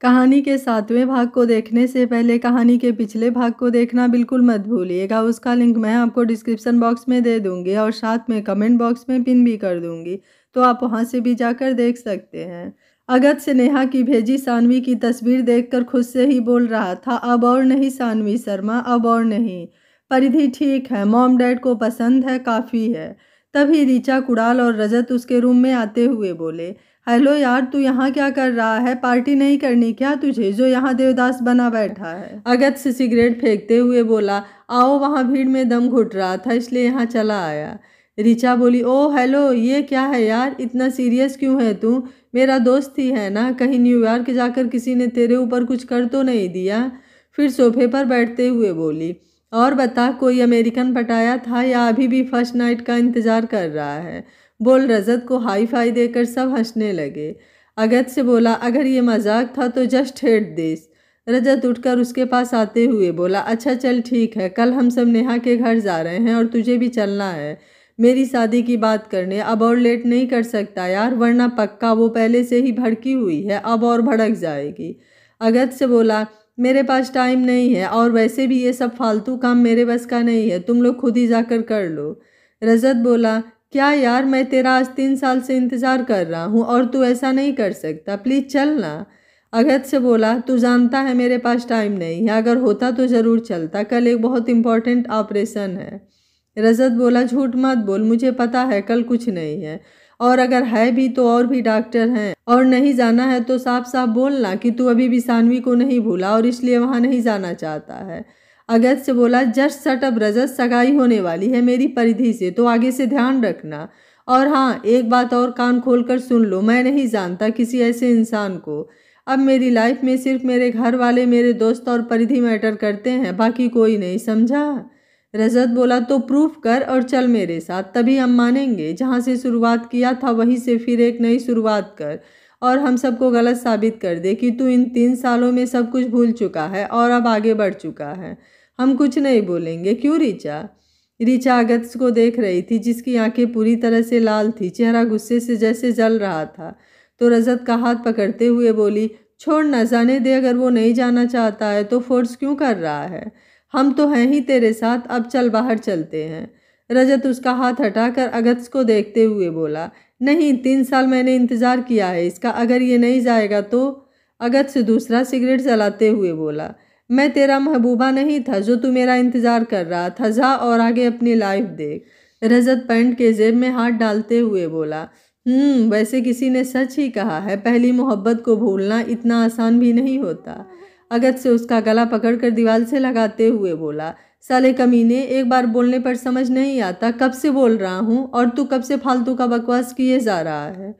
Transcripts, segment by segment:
कहानी के 7वें भाग को देखने से पहले कहानी के पिछले भाग को देखना बिल्कुल मत भूलिएगा। उसका लिंक मैं आपको डिस्क्रिप्शन बॉक्स में दे दूंगी और साथ में कमेंट बॉक्स में पिन भी कर दूंगी, तो आप वहां से भी जाकर देख सकते हैं। अगस्त नेहा की भेजी सानवी की तस्वीर देखकर खुद से ही बोल रहा था, अब और नहीं सानवी शर्मा, अब और नहीं। परिधि ठीक है, मॉम डैड को पसंद है, काफ़ी है। तभी ऋचा, कुणाल और रजत उसके रूम में आते हुए बोले, हेलो यार, तू यहाँ क्या कर रहा है? पार्टी नहीं करनी क्या तुझे, जो यहाँ देवदास बना बैठा है? अगस्त से सिगरेट फेंकते हुए बोला, आओ, वहाँ भीड़ में दम घुट रहा था इसलिए यहाँ चला आया। ऋचा बोली, ओ हेलो, ये क्या है यार, इतना सीरियस क्यों है तू? मेरा दोस्त ही है ना, कहीं न्यूयॉर्क जाकर किसी ने तेरे ऊपर कुछ कर तो नहीं दिया? फिर सोफे पर बैठते हुए बोली, और बता, कोई अमेरिकन पटाया था या अभी भी फर्स्ट नाइट का इंतजार कर रहा है? बोल रजत को हाई फाई देकर सब हंसने लगे। अगस्त से बोला, अगर ये मजाक था तो जस्ट हेट दिस। रजत उठकर उसके पास आते हुए बोला, अच्छा चल ठीक है, कल हम सब नेहा के घर जा रहे हैं और तुझे भी चलना है मेरी शादी की बात करने। अब और लेट नहीं कर सकता यार, वरना पक्का वो पहले से ही भड़की हुई है, अब और भड़क जाएगी। अगस्त से बोला, मेरे पास टाइम नहीं है और वैसे भी ये सब फालतू काम मेरे बस का नहीं है, तुम लोग खुद ही जाकर कर लो। रजत बोला, क्या यार, मैं तेरा आज 3 साल से इंतज़ार कर रहा हूँ और तू ऐसा नहीं कर सकता, प्लीज़ चल ना। अगस्त से बोला, तू जानता है मेरे पास टाइम नहीं है, अगर होता तो ज़रूर चलता, कल एक बहुत इंपॉर्टेंट ऑपरेशन है। रजत बोला, झूठ मत बोल, मुझे पता है कल कुछ नहीं है, और अगर है भी तो और भी डॉक्टर हैं, और नहीं जाना है तो साफ साफ बोलना कि तू अभी भी सानवी को नहीं भूला और इसलिए वहाँ नहीं जाना चाहता है। अगस्त से बोला, जस्ट सट अप रजत, सगाई होने वाली है मेरी परिधि से, तो आगे से ध्यान रखना। और हाँ, एक बात और कान खोलकर सुन लो, मैं नहीं जानता किसी ऐसे इंसान को। अब मेरी लाइफ में सिर्फ मेरे घर वाले, मेरे दोस्त और परिधि मैटर करते हैं, बाकी कोई नहीं, समझा? रजत बोला, तो प्रूफ कर और चल मेरे साथ, तभी हम मानेंगे। जहाँ से शुरुआत किया था वहीं से फिर एक नई शुरुआत कर और हम सबको गलत साबित कर दे कि तू इन 3 सालों में सब कुछ भूल चुका है और अब आगे बढ़ चुका है। हम कुछ नहीं बोलेंगे, क्यों ऋचा? ऋचा अगस्त को देख रही थी, जिसकी आंखें पूरी तरह से लाल थी, चेहरा गुस्से से जैसे जल रहा था। तो रजत का हाथ पकड़ते हुए बोली, छोड़ ना, जाने दे, अगर वो नहीं जाना चाहता है तो फोर्स क्यों कर रहा है? हम तो हैं ही तेरे साथ, अब चल बाहर चलते हैं। रजत उसका हाथ हटाकर अगस्त को देखते हुए बोला, नहीं, 3 साल मैंने इंतजार किया है इसका, अगर ये नहीं जाएगा तो? अगस्त दूसरा सिगरेट जलाते हुए बोला, मैं तेरा महबूबा नहीं था जो तू मेरा इंतजार कर रहा था, जा और आगे अपनी लाइफ देख। रजत पैंट के जेब में हाथ डालते हुए बोला, वैसे किसी ने सच ही कहा है, पहली मोहब्बत को भूलना इतना आसान भी नहीं होता। अगस्त से उसका गला पकड़कर दीवार से लगाते हुए बोला, साले कमीने, एक बार बोलने पर समझ नहीं आता, कब से बोल रहा हूँ और तू कब से फालतू का बकवास किए जा रहा है?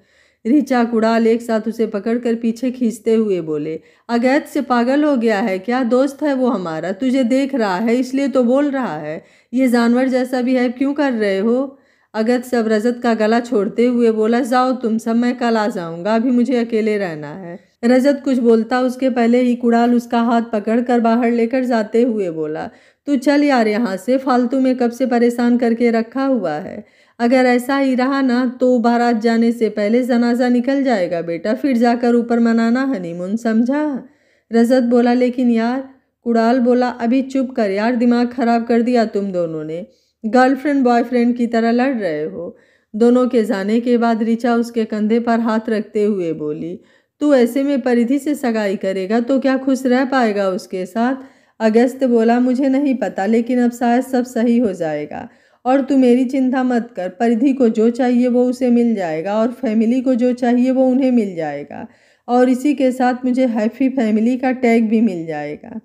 ऋचा, कुणाल एक साथ उसे पकड़कर पीछे खींचते हुए बोले, अगस्त से पागल हो गया है क्या? दोस्त है वो हमारा, तुझे देख रहा है इसलिए तो बोल रहा है, ये जानवर जैसा बिहेव क्यों कर रहे हो? अगस्त सब रजत का गला छोड़ते हुए बोला, जाओ तुम सब, मैं कल आ जाऊंगा, अभी मुझे अकेले रहना है। रजत कुछ बोलता उसके पहले ही कुणाल उसका हाथ पकड़कर बाहर लेकर जाते हुए बोला, तू चल यार यहाँ से, फालतू में कब से परेशान करके रखा हुआ है। अगर ऐसा ही रहा ना तो बारात जाने से पहले जनाजा निकल जाएगा बेटा, फिर जाकर ऊपर मनाना हनीमून, समझा? रजत बोला, लेकिन यार। कुणाल बोला, अभी चुप कर यार, दिमाग खराब कर दिया तुम दोनों ने, गर्लफ्रेंड बॉयफ्रेंड की तरह लड़ रहे हो। दोनों के जाने के बाद ऋचा उसके कंधे पर हाथ रखते हुए बोली, तू ऐसे में परिधि से सगाई करेगा तो क्या खुश रह पाएगा उसके साथ? अगस्त बोला, मुझे नहीं पता, लेकिन अब शायद सब सही हो जाएगा और तू मेरी चिंता मत कर, परिधि को जो चाहिए वो उसे मिल जाएगा और फैमिली को जो चाहिए वो उन्हें मिल जाएगा, और इसी के साथ मुझे हैप्पी फैमिली का टैग भी मिल जाएगा।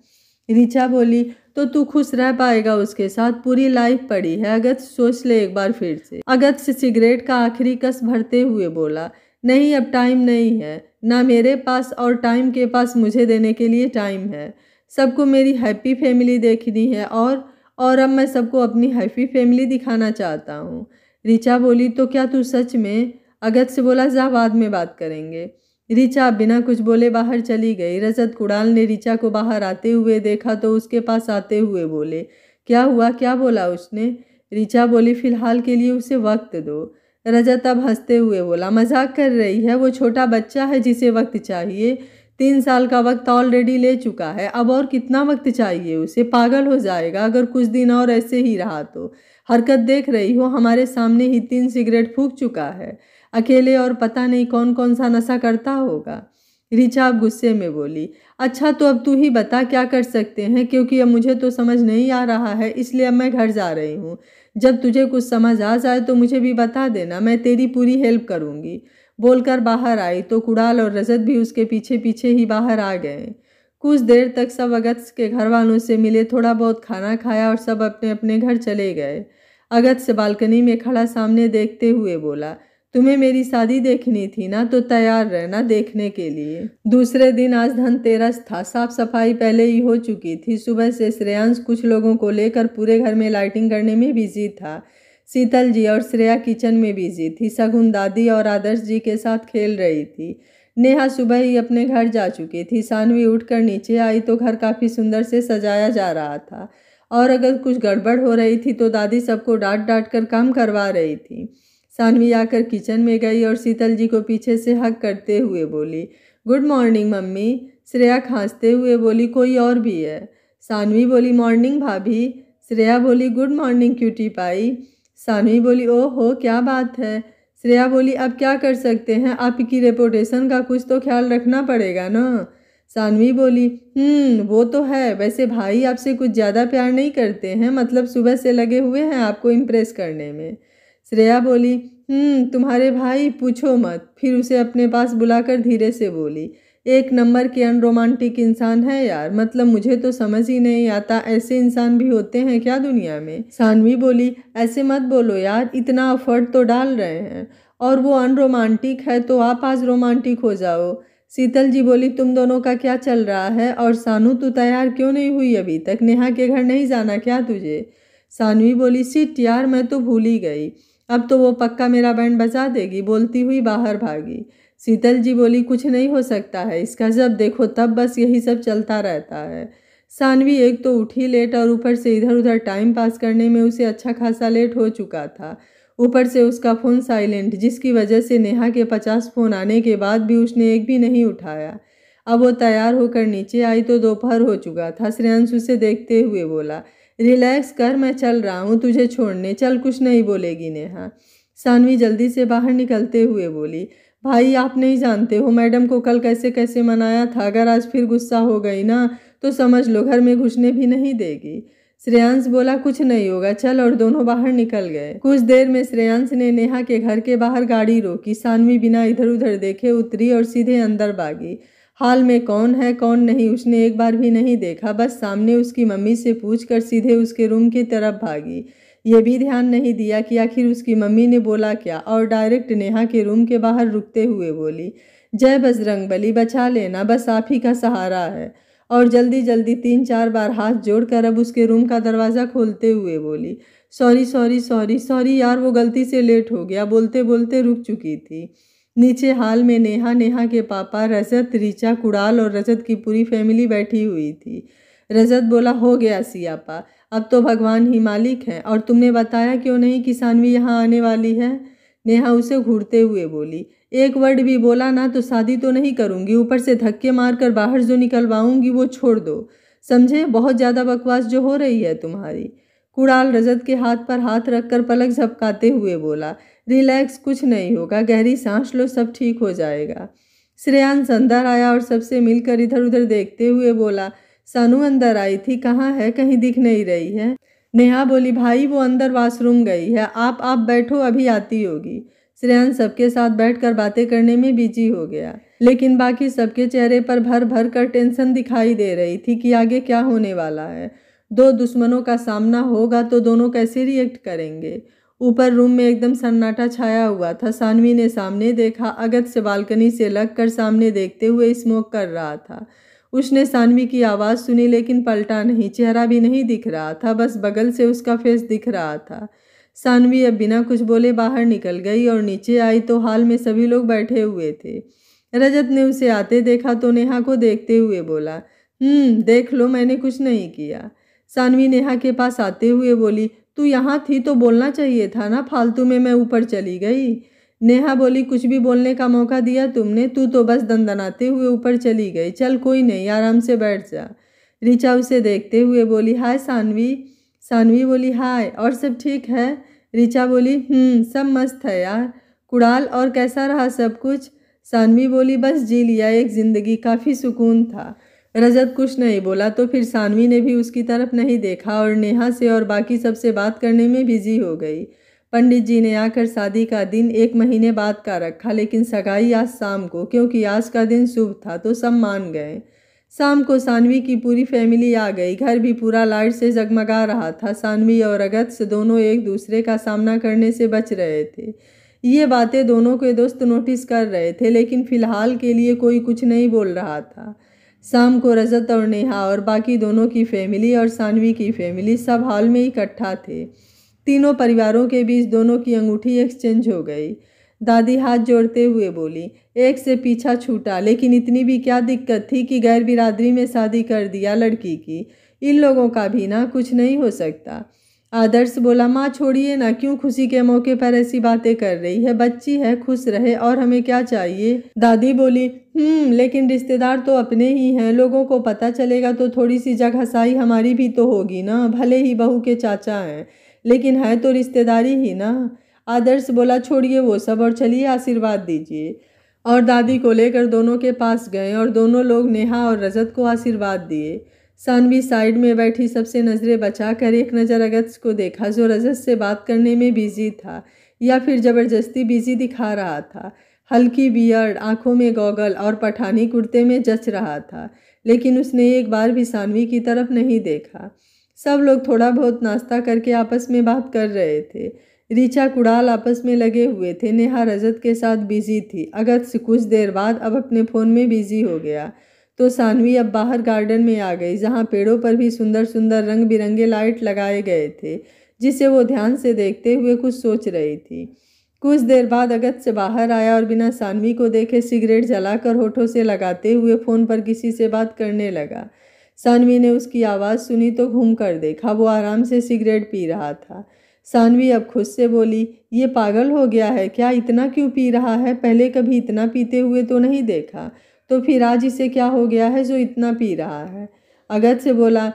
ऋचा बोली, तो तू खुश रह पाएगा उसके साथ? पूरी लाइफ पड़ी है, अगस्त सोच ले एक बार फिर से। अगस्त सिगरेट का आखिरी कस भरते हुए बोला, नहीं, अब टाइम नहीं है, ना मेरे पास और टाइम के पास मुझे देने के लिए टाइम है। सबको मेरी हैप्पी फैमिली देखनी है और अब मैं सबको अपनी हैप्पी फैमिली दिखाना चाहता हूँ। ऋचा बोली, तो क्या तू सच में? अगस्त से बोला, जा, बाद में बात करेंगे। ऋचा बिना कुछ बोले बाहर चली गई। रजत, कुणाल ने ऋचा को बाहर आते हुए देखा तो उसके पास आते हुए बोले, क्या हुआ, क्या बोला उसने? ऋचा बोली, फिलहाल के लिए उसे वक्त दो। रजत अब हंसते हुए बोला, मजाक कर रही है, वो छोटा बच्चा है जिसे वक्त चाहिए, 3 साल का वक्त ऑलरेडी ले चुका है, अब और कितना वक्त चाहिए उसे? पागल हो जाएगा अगर कुछ दिन और ऐसे ही रहा तो। हरकत देख रही हो, हमारे सामने ही 3 सिगरेट फूंक चुका है अकेले, और पता नहीं कौन कौन सा नशा करता होगा। ऋचा अब गुस्से में बोली, अच्छा तो अब तू ही बता क्या कर सकते हैं, क्योंकि अब मुझे तो समझ नहीं आ रहा है, इसलिए अब मैं घर जा रही हूँ। जब तुझे कुछ समझ आ जाए तो मुझे भी बता देना, मैं तेरी पूरी हेल्प करूँगी। बोलकर बाहर आई तो कुणाल और रजत भी उसके पीछे पीछे ही बाहर आ गए। कुछ देर तक सब अगस्त के घर वालों से मिले, थोड़ा बहुत खाना खाया और सब अपने अपने घर चले गए। अगस्त बालकनी में खड़ा सामने देखते हुए बोला, तुम्हें मेरी शादी देखनी थी ना, तो तैयार रहना देखने के लिए। दूसरे दिन आज धनतेरस था। साफ सफाई पहले ही हो चुकी थी। सुबह से श्रेयांश कुछ लोगों को लेकर पूरे घर में लाइटिंग करने में बिजी था। शीतल जी और श्रेया किचन में बिजी थी। शगुन दादी और आदर्श जी के साथ खेल रही थी। नेहा सुबह ही अपने घर जा चुकी थी। सानवी उठकर नीचे आई तो घर काफ़ी सुंदर से सजाया जा रहा था, और अगर कुछ गड़बड़ हो रही थी तो दादी सबको डांट डांट कर काम करवा रही थी। सानवी आकर किचन में गई और शीतल जी को पीछे से हग करते हुए बोली, गुड मॉर्निंग मम्मी। श्रेया खांसते हुए बोली, कोई और भी है? सानवी बोली, मॉर्निंग भाभी। श्रेया बोली, good morning cutie pie. Saanvi बोली, ओहो क्या बात है। श्रेया बोली, अब क्या कर सकते हैं, आपकी रेपुटेशन का कुछ तो ख्याल रखना पड़ेगा ना। सानवी बोली, वो तो है, वैसे भाई आपसे कुछ ज़्यादा प्यार नहीं करते हैं, मतलब सुबह से लगे हुए हैं आपको इम्प्रेस करने में। श्रेया बोली, तुम्हारे भाई पूछो मत। फिर उसे अपने पास बुलाकर धीरे से बोली, एक नंबर के अनरोमांटिक इंसान है यार, मतलब मुझे तो समझ ही नहीं आता ऐसे इंसान भी होते हैं क्या दुनिया में। सानवी बोली, ऐसे मत बोलो यार, इतना एफर्ट तो डाल रहे हैं, और वो अनरोमांटिक है तो आप आज रोमांटिक हो जाओ। शीतल जी बोली, तुम दोनों का क्या चल रहा है? और सानू तू तैयार क्यों नहीं हुई अभी तक? नेहा के घर नहीं जाना क्या तुझे? सानवी बोली, सिट यार, मैं तो भूल ही गई, अब तो वो पक्का मेरा बैंड बजा देगी। बोलती हुई बाहर भागी। शीतल जी बोली, कुछ नहीं हो सकता है इसका, जब देखो तब बस यही सब चलता रहता है। सानवी एक तो उठी लेट और ऊपर से इधर उधर टाइम पास करने में उसे अच्छा खासा लेट हो चुका था। ऊपर से उसका फ़ोन साइलेंट, जिसकी वजह से नेहा के 50 फ़ोन आने के बाद भी उसने एक भी नहीं उठाया। अब वो तैयार होकर नीचे आई तो दोपहर हो चुका था। श्रेयांश उसे देखते हुए बोला, रिलैक्स कर, मैं चल रहा हूँ तुझे छोड़ने, चल। कुछ नहीं बोलेगी नेहा। सानवी जल्दी से बाहर निकलते हुए बोली, भाई आप नहीं जानते हो मैडम को कल कैसे कैसे मनाया था, अगर आज फिर गुस्सा हो गई ना तो समझ लो घर में घुसने भी नहीं देगी। श्रेयांश बोला, कुछ नहीं होगा चल, और दोनों बाहर निकल गए। कुछ देर में श्रेयांश ने नेहा के घर के बाहर गाड़ी रोकी। सानवी बिना इधर उधर देखे उतरी और सीधे अंदर भागी। हाल में कौन है कौन नहीं उसने एक बार भी नहीं देखा, बस सामने उसकी मम्मी से पूछकर सीधे उसके रूम की तरफ भागी। ये भी ध्यान नहीं दिया कि आखिर उसकी मम्मी ने बोला क्या, और डायरेक्ट नेहा के रूम के बाहर रुकते हुए बोली, जय बजरंगबली, बचा लेना, बस आप ही का सहारा है। और जल्दी जल्दी 3-4 बार हाथ जोड़कर अब उसके रूम का दरवाज़ा खोलते हुए बोली, सॉरी सॉरी सॉरी सॉरी यार, वो गलती से लेट हो गया। बोलते बोलते रुक चुकी थी। नीचे हाल में नेहा, नेहा के पापा, रजत, ऋचा, कुणाल और रजत की पूरी फैमिली बैठी हुई थी। रजत बोला, हो गया सियापा, अब तो भगवान ही मालिक हैं, और तुमने बताया क्यों नहीं कि सानवी यहाँ आने वाली है? नेहा उसे घूरते हुए बोली, एक वर्ड भी बोला ना तो शादी तो नहीं करूँगी, ऊपर से धक्के मारकर बाहर जो निकलवाऊंगी वो छोड़ दो, समझे? बहुत ज़्यादा बकवास जो हो रही है तुम्हारी। कुणाल रजत के हाथ पर हाथ रखकर पलक झपकाते हुए बोला, रिलैक्स, कुछ नहीं होगा, गहरी सांस लो, सब ठीक हो जाएगा। श्रेयांश अंदर आया और सबसे मिलकर इधर उधर देखते हुए बोला, सानू अंदर आई थी, कहाँ है, कहीं दिख नहीं रही है। नेहा बोली, भाई वो अंदर वॉशरूम गई है, आप बैठो, अभी आती होगी। श्रेयांश सबके साथ बैठकर बातें करने में बिजी हो गया, लेकिन बाकी सबके चेहरे पर भर भर कर टेंशन दिखाई दे रही थी कि आगे क्या होने वाला है। दो दुश्मनों का सामना होगा तो दोनों कैसे रिएक्ट करेंगे। ऊपर रूम में एकदम सन्नाटा छाया हुआ था। सानवी ने सामने देखा, अगस्त से बालकनी से लगकर सामने देखते हुए स्मोक कर रहा था। उसने सानवी की आवाज़ सुनी लेकिन पलटा नहीं, चेहरा भी नहीं दिख रहा था, बस बगल से उसका फेस दिख रहा था। सानवी अब बिना कुछ बोले बाहर निकल गई और नीचे आई तो हाल में सभी लोग बैठे हुए थे। रजत ने उसे आते देखा तो नेहा को देखते हुए बोला, देख लो, मैंने कुछ नहीं किया। सानवी नेहा के पास आते हुए बोली, तू यहाँ थी तो बोलना चाहिए था ना, फालतू में मैं ऊपर चली गई। नेहा बोली, कुछ भी बोलने का मौका दिया तुमने? तू तो बस दंदनाते हुए ऊपर चली गई। चल कोई नहीं, आराम से बैठ जा। ऋचा उसे देखते हुए बोली, हाय सानवी। सानवी बोली, हाय, और सब ठीक है? ऋचा बोली, सब मस्त है यार। कुणाल, और कैसा रहा सब कुछ? सानवी बोली, बस जी लिया एक जिंदगी, काफ़ी सुकून था। रजत कुछ नहीं बोला तो फिर सानवी ने भी उसकी तरफ नहीं देखा और नेहा से और बाकी सबसे बात करने में बिजी हो गई। पंडित जी ने आकर शादी का दिन 1 महीने बाद का रखा, लेकिन सगाई आज शाम को, क्योंकि आज का दिन शुभ था तो सब मान गए। शाम को सानवी की पूरी फैमिली आ गई। घर भी पूरा लाइट से जगमगा रहा था। सानवी और अगस्त दोनों एक दूसरे का सामना करने से बच रहे थे। ये बातें दोनों के दोस्त नोटिस कर रहे थे, लेकिन फिलहाल के लिए कोई कुछ नहीं बोल रहा था। शाम को रजत और नेहा और बाकी दोनों की फैमिली और सानवी की फैमिली सब हॉल में इकट्ठा थे। तीनों परिवारों के बीच दोनों की अंगूठी एक्सचेंज हो गई। दादी हाथ जोड़ते हुए बोली, एक से पीछा छूटा, लेकिन इतनी भी क्या दिक्कत थी कि गैर बिरादरी में शादी कर दिया लड़की की। इन लोगों का भी ना कुछ नहीं हो सकता। आदर्श बोला, माँ छोड़िए ना, क्यों खुशी के मौके पर ऐसी बातें कर रही है? बच्ची है, खुश रहे, और हमें क्या चाहिए? दादी बोली, लेकिन रिश्तेदार तो अपने ही हैं, लोगों को पता चलेगा तो थोड़ी सी जगहसाई हमारी भी तो होगी ना। भले ही बहू के चाचा हैं, लेकिन है तो रिश्तेदारी ही ना। आदर्श बोला, छोड़िए वो सब और चलिए आशीर्वाद दीजिए। और दादी को लेकर दोनों के पास गए और दोनों लोग नेहा और रजत को आशीर्वाद दिए। सानवी साइड में बैठी सबसे नज़रें बचाकर एक नज़र अगस्त को देखा, जो रजत से बात करने में बिजी था, या फिर ज़बरदस्ती बिजी दिखा रहा था। हल्की बियर्ड, आंखों में गॉगल और पठानी कुर्ते में जच रहा था, लेकिन उसने एक बार भी सानवी की तरफ नहीं देखा। सब लोग थोड़ा बहुत नाश्ता करके आपस में बात कर रहे थे। ऋचा कुणाल आपस में लगे हुए थे। नेहा रजत के साथ बिजी थी। अगस्त कुछ देर बाद अब अपने फ़ोन में बिजी हो गया। तो सानवी अब बाहर गार्डन में आ गई, जहाँ पेड़ों पर भी सुंदर सुंदर रंग बिरंगे लाइट लगाए गए थे, जिसे वो ध्यान से देखते हुए कुछ सोच रही थी। कुछ देर बाद अगस्त से बाहर आया और बिना सानवी को देखे सिगरेट जलाकर होठों से लगाते हुए फ़ोन पर किसी से बात करने लगा। सानवी ने उसकी आवाज़ सुनी तो घूम कर देखा, वो आराम से सिगरेट पी रहा था। सानवी अब खुद से बोली, ये पागल हो गया है क्या? इतना क्यों पी रहा है? पहले कभी इतना पीते हुए तो नहीं देखा। तो फिर आज इसे क्या हो गया है जो इतना पी रहा है? अगस्त से बोला,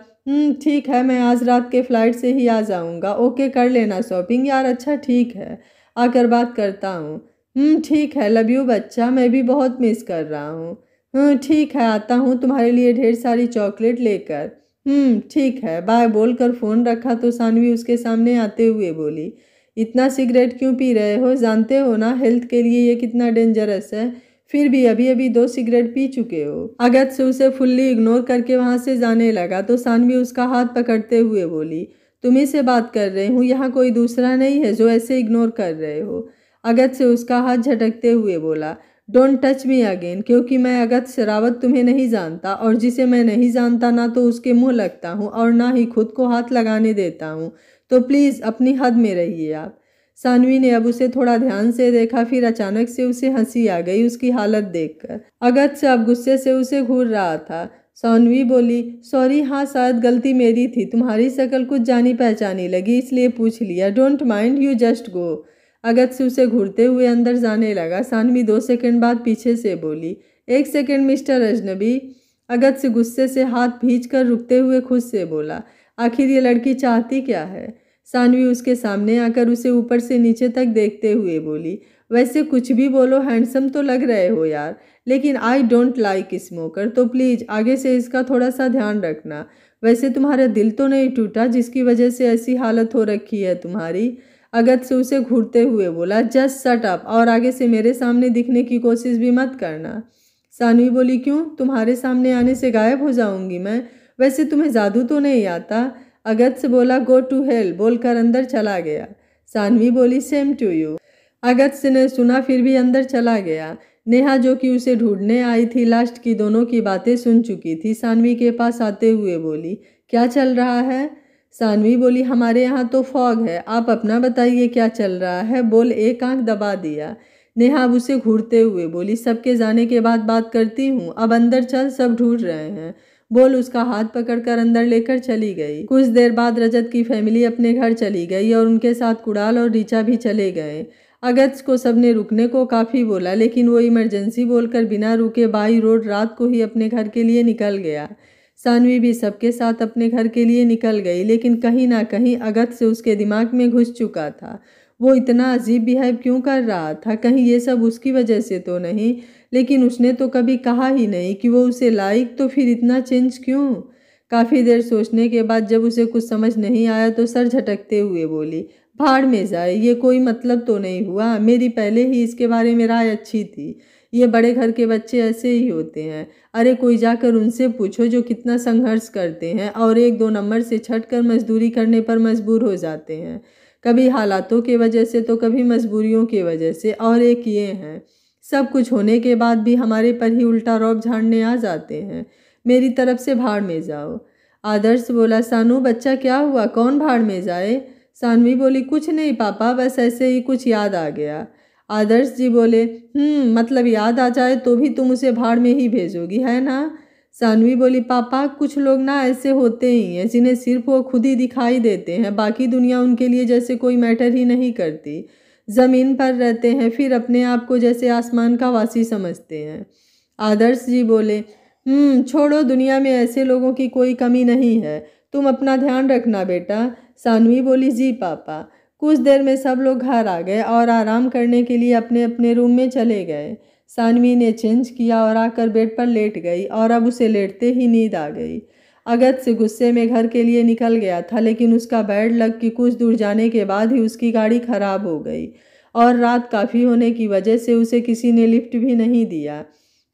ठीक है, मैं आज रात के फ्लाइट से ही आ जाऊंगा। ओके, कर लेना शॉपिंग यार। अच्छा ठीक है, आकर बात करता हूँ। ठीक है, लव यू बच्चा, मैं भी बहुत मिस कर रहा हूँ। ठीक है, आता हूँ तुम्हारे लिए ढेर सारी चॉकलेट लेकर। ठीक है, बाय बोलकर फ़ोन रखा तो सानवी उसके सामने आते हुए बोली, इतना सिगरेट क्यों पी रहे हो? जानते हो ना हेल्थ के लिए ये कितना डेंजरस है। फिर भी अभी अभी 2 सिगरेट पी चुके हो। अगस्त से उसे फुल्ली इग्नोर करके वहाँ से जाने लगा तो सानवी उसका हाथ पकड़ते हुए बोली, तुम्ही से बात कर रही हूँ, यहाँ कोई दूसरा नहीं है जो ऐसे इग्नोर कर रहे हो। अगस्त से उसका हाथ झटकते हुए बोला, डोंट टच मी अगेन, क्योंकि मैं अगस्त शेरावत तुम्हें नहीं जानता, और जिसे मैं नहीं जानता ना तो उसके मुँह लगता हूँ और ना ही खुद को हाथ लगाने देता हूँ। तो प्लीज़ अपनी हद में रहिए आप। सानवी ने अब उसे थोड़ा ध्यान से देखा, फिर अचानक से उसे हंसी आ गई उसकी हालत देखकर। अगस्त से अब गुस्से से उसे घूर रहा था। सानवी बोली, सॉरी, हाँ शायद गलती मेरी थी, तुम्हारी शक्ल कुछ जानी पहचानी लगी इसलिए पूछ लिया। Don't mind, you just go. अगस्त से उसे घूरते हुए अंदर जाने लगा। सानवी 2 सेकंड बाद पीछे से बोली, 1 सेकंड मिस्टर अजनबी। अगस्त से गुस्से से हाथ भींच कर रुकते हुए खुद से बोला, आखिर ये लड़की चाहती क्या है? सानवी उसके सामने आकर उसे ऊपर से नीचे तक देखते हुए बोली, वैसे कुछ भी बोलो, हैंडसम तो लग रहे हो यार, लेकिन आई डोंट लाइक स्मोकर, तो प्लीज़ आगे से इसका थोड़ा सा ध्यान रखना। वैसे तुम्हारा दिल तो नहीं टूटा जिसकी वजह से ऐसी हालत हो रखी है तुम्हारी? अगस्त से उसे घूरते हुए बोला, जस्ट शट अप, और आगे से मेरे सामने दिखने की कोशिश भी मत करना। सानवी बोली, क्यों? तुम्हारे सामने आने से गायब हो जाऊंगी मैं? वैसे तुम्हें जादू तो नहीं आता? अगस्त से बोला, गो टू हेल, बोलकर अंदर चला गया। सानवी बोली, सेम टू यू। अगस्त ने सुना फिर भी अंदर चला गया। नेहा जो कि उसे ढूंढने आई थी, लास्ट की दोनों की बातें सुन चुकी थी। सानवी के पास आते हुए बोली, क्या चल रहा है? सानवी बोली, हमारे यहाँ तो फॉग है, आप अपना बताइए क्या चल रहा है? बोल एक आंख दबा दिया। नेहा अब उसे घूरते हुए बोली, सबके जाने के बाद बात करती हूँ, अब अंदर चल, सब ढूंढ रहे हैं। बोल उसका हाथ पकड़कर अंदर लेकर चली गई। कुछ देर बाद रजत की फैमिली अपने घर चली गई और उनके साथ कुणाल और ऋचा भी चले गए। अगस्त को सबने रुकने को काफ़ी बोला, लेकिन वो इमरजेंसी बोलकर बिना रुके बाई रोड रात को ही अपने घर के लिए निकल गया। सानवी भी सबके साथ अपने घर के लिए निकल गई, लेकिन कहीं ना कहीं अगस्त से उसके दिमाग में घुस चुका था। वो इतना अजीब बिहेव क्यों कर रहा था? कहीं ये सब उसकी वजह से तो नहीं? लेकिन उसने तो कभी कहा ही नहीं कि वो उसे लाइक, तो फिर इतना चेंज क्यों? काफ़ी देर सोचने के बाद जब उसे कुछ समझ नहीं आया तो सर झटकते हुए बोली, भाड़ में जाए, ये कोई मतलब तो नहीं हुआ। मेरी पहले ही इसके बारे में राय अच्छी थी। ये बड़े घर के बच्चे ऐसे ही होते हैं। अरे कोई जाकर उनसे पूछो जो कितना संघर्ष करते हैं और 1-2 नंबर से छटकर मजदूरी करने पर मजबूर हो जाते हैं, कभी हालातों की वजह से तो कभी मजबूरियों की वजह से। और एक ये हैं, सब कुछ होने के बाद भी हमारे पर ही उल्टा रौब झाड़ने आ जाते हैं। मेरी तरफ से भाड़ में जाओ। आदर्श बोला, सानू बच्चा क्या हुआ, कौन भाड़ में जाए? सानवी बोली, कुछ नहीं पापा, बस ऐसे ही कुछ याद आ गया। आदर्श जी बोले, मतलब याद आ जाए तो भी तुम उसे भाड़ में ही भेजोगी, है ना? सानवी बोली, पापा कुछ लोग ना ऐसे होते ही हैं जिन्हें सिर्फ वो खुद ही दिखाई देते हैं, बाकी दुनिया उनके लिए जैसे कोई मैटर ही नहीं करती। ज़मीन पर रहते हैं फिर अपने आप को जैसे आसमान का वासी समझते हैं। आदर्श जी बोले, छोड़ो, दुनिया में ऐसे लोगों की कोई कमी नहीं है, तुम अपना ध्यान रखना बेटा। सानवी बोली, जी पापा। कुछ देर में सब लोग घर आ गए और आराम करने के लिए अपने अपने रूम में चले गए। सानवी ने चेंज किया और आकर बेड पर लेट गई और अब उसे लेटते ही नींद आ गई। अगस्त से गुस्से में घर के लिए निकल गया था, लेकिन उसका बैड लक कि कुछ दूर जाने के बाद ही उसकी गाड़ी खराब हो गई और रात काफ़ी होने की वजह से उसे किसी ने लिफ्ट भी नहीं दिया।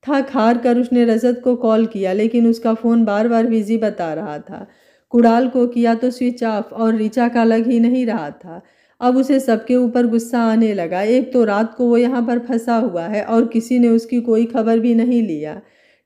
थक हार कर उसने रजत को कॉल किया, लेकिन उसका फ़ोन बार बार बिजी बता रहा था। कुणाल को किया तो स्विच ऑफ और ऋचा का लग ही नहीं रहा था। अब उसे सबके ऊपर गुस्सा आने लगा। एक तो रात को वो यहाँ पर फंसा हुआ है और किसी ने उसकी कोई खबर भी नहीं लिया।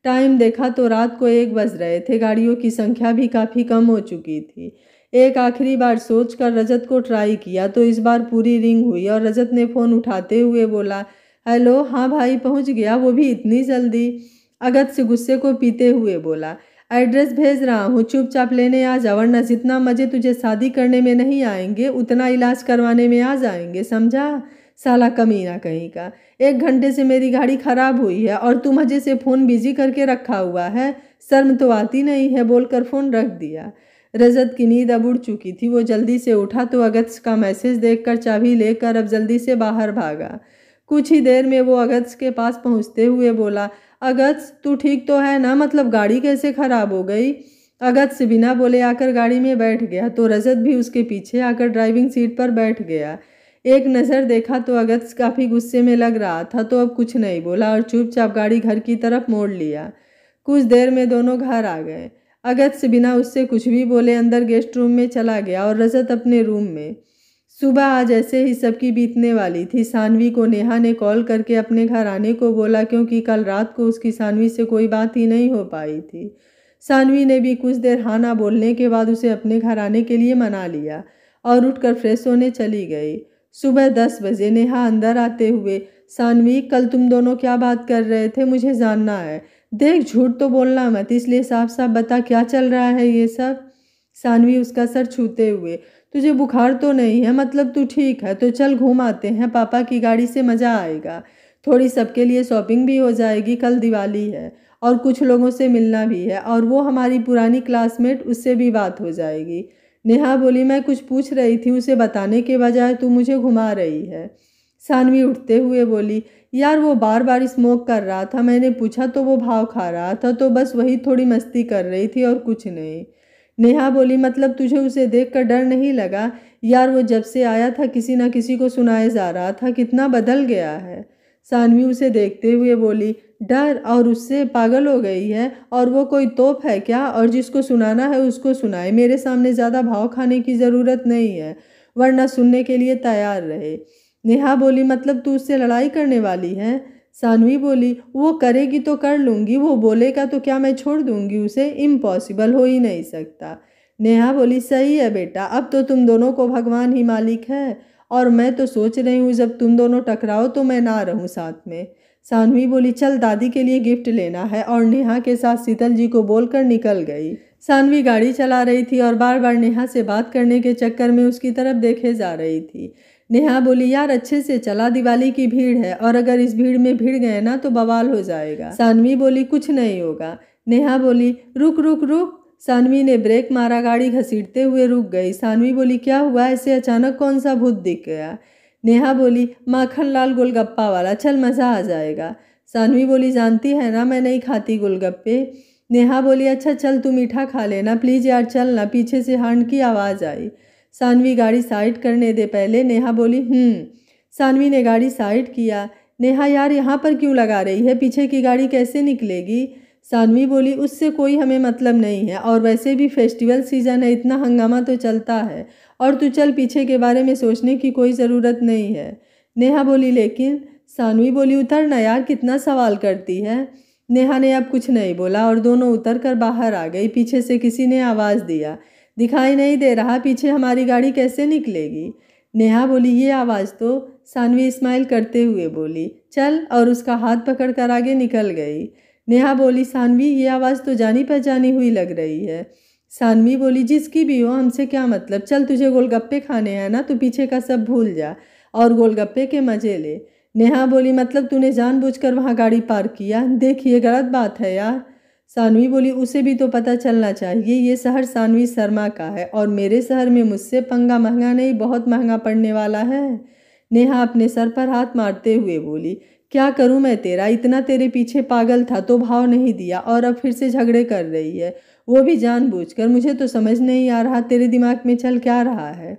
टाइम देखा तो रात को 1 बज रहे थे। गाड़ियों की संख्या भी काफ़ी कम हो चुकी थी। एक आखिरी बार सोचकर रजत को ट्राई किया तो इस बार पूरी रिंग हुई और रजत ने फ़ोन उठाते हुए बोला, हेलो, हाँ भाई पहुँच गया, वो भी इतनी जल्दी? अगस्त से गुस्से को पीते हुए बोला, एड्रेस भेज रहा हूँ, चुपचाप लेने आ जा, वरना जितना मज़े तुझे शादी करने में नहीं आएंगे उतना इलाज करवाने में आ जाएंगे, समझा? साला कमीना कहीं का। 1 घंटे से मेरी गाड़ी खराब हुई है और तू मजे से फ़ोन बिजी करके रखा हुआ है, शर्म तो आती नहीं है, बोलकर फ़ोन रख दिया। रजत की नींद अब उड़ चुकी थी। वो जल्दी से उठा तो अगस्त का मैसेज देखकर चाबी लेकर अब जल्दी से बाहर भागा। कुछ ही देर में वो अगस्त के पास पहुंचते हुए बोला, अगस्त तू ठीक तो है ना, मतलब गाड़ी कैसे खराब हो गई? अगस्त बिना बोले आकर गाड़ी में बैठ गया तो रजत भी उसके पीछे आकर ड्राइविंग सीट पर बैठ गया। एक नज़र देखा तो अगस्त काफ़ी गुस्से में लग रहा था, तो अब कुछ नहीं बोला और चुपचाप गाड़ी घर की तरफ मोड़ लिया। कुछ देर में दोनों घर आ गए। अगस्त बिना उससे कुछ भी बोले अंदर गेस्ट रूम में चला गया और रजत अपने रूम में। सुबह आज ऐसे ही सबकी बीतने वाली थी। सानवी को नेहा ने कॉल करके अपने घर आने को बोला, क्योंकि कल रात को उसकी सानवी से कोई बात ही नहीं हो पाई थी। सानवी ने भी कुछ देर हाँ ना बोलने के बाद उसे अपने घर आने के लिए मना लिया और उठकर फ्रेश होने चली गई। सुबह 10 बजे नेहा अंदर आते हुए, सानवी कल तुम दोनों क्या बात कर रहे थे, मुझे जानना है। देख झूठ तो बोलना मत, इसलिए साफ साफ बता क्या चल रहा है ये सब। सानवी उसका सर छूते हुए, तुझे बुखार तो नहीं है, मतलब तू ठीक है तो चल घूम आते हैं, पापा की गाड़ी से मज़ा आएगा। थोड़ी सबके लिए शॉपिंग भी हो जाएगी, कल दिवाली है और कुछ लोगों से मिलना भी है और वो हमारी पुरानी क्लासमेट, उससे भी बात हो जाएगी। नेहा बोली, मैं कुछ पूछ रही थी, उसे बताने के बजाय तू मुझे घुमा रही है। सानवी उठते हुए बोली, यार वो बार बार स्मोक कर रहा था, मैंने पूछा तो वो भाव खा रहा था, तो बस वही थोड़ी मस्ती कर रही थी और कुछ नहीं। नेहा बोली, मतलब तुझे उसे देखकर डर नहीं लगा? यार वो जब से आया था किसी ना किसी को सुनाए जा रहा था, कितना बदल गया है। सानवी उसे देखते हुए बोली, डर और उससे पागल हो गई है? और वो कोई तोप है क्या? और जिसको सुनाना है उसको सुनाए, मेरे सामने ज़्यादा भाव खाने की ज़रूरत नहीं है, वरना सुनने के लिए तैयार रहे। नेहा बोली, मतलब तू उससे लड़ाई करने वाली है? सानवी बोली, वो करेगी तो कर लूँगी, वो बोलेगा तो क्या मैं छोड़ दूँगी उसे? इम्पॉसिबल, हो ही नहीं सकता। नेहा बोली, सही है बेटा, अब तो तुम दोनों को भगवान ही मालिक है और मैं तो सोच रही हूँ जब तुम दोनों टकराओ तो मैं ना रहूँ साथ में। सानवी बोली, चल दादी के लिए गिफ्ट लेना है, और नेहा के साथ शीतल जी को बोलकर निकल गई। सानवी गाड़ी चला रही थी और बार बार नेहा से बात करने के चक्कर में उसकी तरफ देखे जा रही थी। नेहा बोली यार अच्छे से चला, दिवाली की भीड़ है और अगर इस भीड़ में भिड़ गए ना तो बवाल हो जाएगा। सानवी बोली कुछ नहीं होगा। नेहा बोली रुक रुक रुक। सानवी ने ब्रेक मारा, गाड़ी घसीटते हुए रुक गई। सानवी बोली क्या हुआ, ऐसे अचानक कौन सा भूत दिख गया। नेहा बोली माखन लाल गोलगप्पा वाला, चल मज़ा आ जाएगा। सानवी बोली जानती है ना मैं नहीं खाती गोलगप्पे। नेहा बोली अच्छा चल तू मीठा खा लेना प्लीज़ यार, चल ना। पीछे से हॉर्न की आवाज़ आई। सानवी गाड़ी साइड करने दे पहले। नेहा बोली सानवी ने गाड़ी साइड किया। नेहा यार यहाँ पर क्यों लगा रही है, पीछे की गाड़ी कैसे निकलेगी। सानवी बोली उससे कोई हमें मतलब नहीं है और वैसे भी फेस्टिवल सीजन है, इतना हंगामा तो चलता है और तू चल, पीछे के बारे में सोचने की कोई ज़रूरत नहीं है। नेहा बोली लेकिन। सानवी बोली उतर ना यार, कितना सवाल करती है। नेहा ने अब कुछ नहीं बोला और दोनों उतर कर बाहर आ गई। पीछे से किसी ने आवाज़ दिया, दिखाई नहीं दे रहा, पीछे हमारी गाड़ी कैसे निकलेगी। नेहा बोली ये आवाज़ तो। सानवी स्माइल करते हुए बोली चल, और उसका हाथ पकड़ कर आगे निकल गई। नेहा बोली सानवी ये आवाज़ तो जानी पहचानी हुई लग रही है। सानवी बोली जिसकी भी हो हमसे क्या मतलब, चल तुझे गोलगप्पे खाने हैं ना तो पीछे का सब भूल जा और गोलगप्पे के मज़े ले। नेहा बोली मतलब तूने जानबूझकर वहाँ गाड़ी पार्क किया, देख ये गलत बात है यार। सानवी बोली उसे भी तो पता चलना चाहिए, ये शहर सानवी शर्मा का है और मेरे शहर में मुझसे पंगा महंगा नहीं बहुत महंगा पड़ने वाला है। नेहा अपने सर पर हाथ मारते हुए बोली क्या करूं मैं तेरा, इतना तेरे पीछे पागल था तो भाव नहीं दिया और अब फिर से झगड़े कर रही है, वो भी जानबूझकर। मुझे तो समझ नहीं आ रहा तेरे दिमाग में चल क्या रहा है।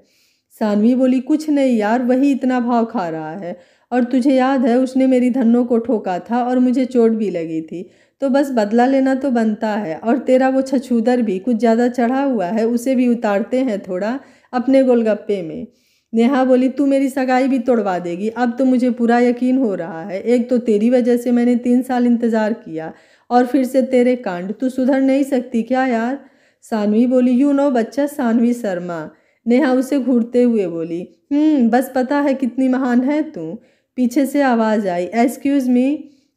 सानवी बोली कुछ नहीं यार, वही इतना भाव खा रहा है और तुझे याद है उसने मेरी धन्नों को ठोका था और मुझे चोट भी लगी थी, तो बस बदला लेना तो बनता है। और तेरा वो छछूदर भी कुछ ज़्यादा चढ़ा हुआ है, उसे भी उतारते हैं थोड़ा अपने गोलगप्पे में। नेहा बोली तू मेरी सगाई भी तोड़वा देगी, अब तो मुझे पूरा यकीन हो रहा है। एक तो तेरी वजह से मैंने 3 साल इंतज़ार किया और फिर से तेरे कांड, तू सुधर नहीं सकती क्या यार। सानवी बोली यू नो बच्चा, सानवी शर्मा। नेहा उसे घूरते हुए बोली बस पता है कितनी महान है तू। पीछे से आवाज़ आई एक्सक्यूज़ मी।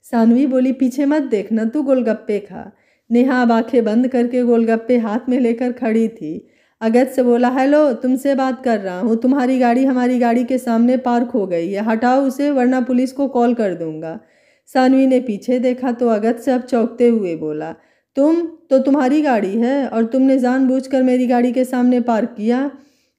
सानवी बोली पीछे मत देखना, तू गोलगप्पे खा। नेहा अब आंखें बंद करके गोलगप्पे हाथ में लेकर खड़ी थी। अगस्त से बोला हेलो, तुमसे बात कर रहा हूँ, तुम्हारी गाड़ी हमारी गाड़ी के सामने पार्क हो गई है, हटाओ उसे वरना पुलिस को कॉल कर दूंगा। सानवी ने पीछे देखा तो अगस्त से अब चौंकते हुए बोला तुम्हारी गाड़ी है और तुमने जानबूझकर मेरी गाड़ी के सामने पार्क किया।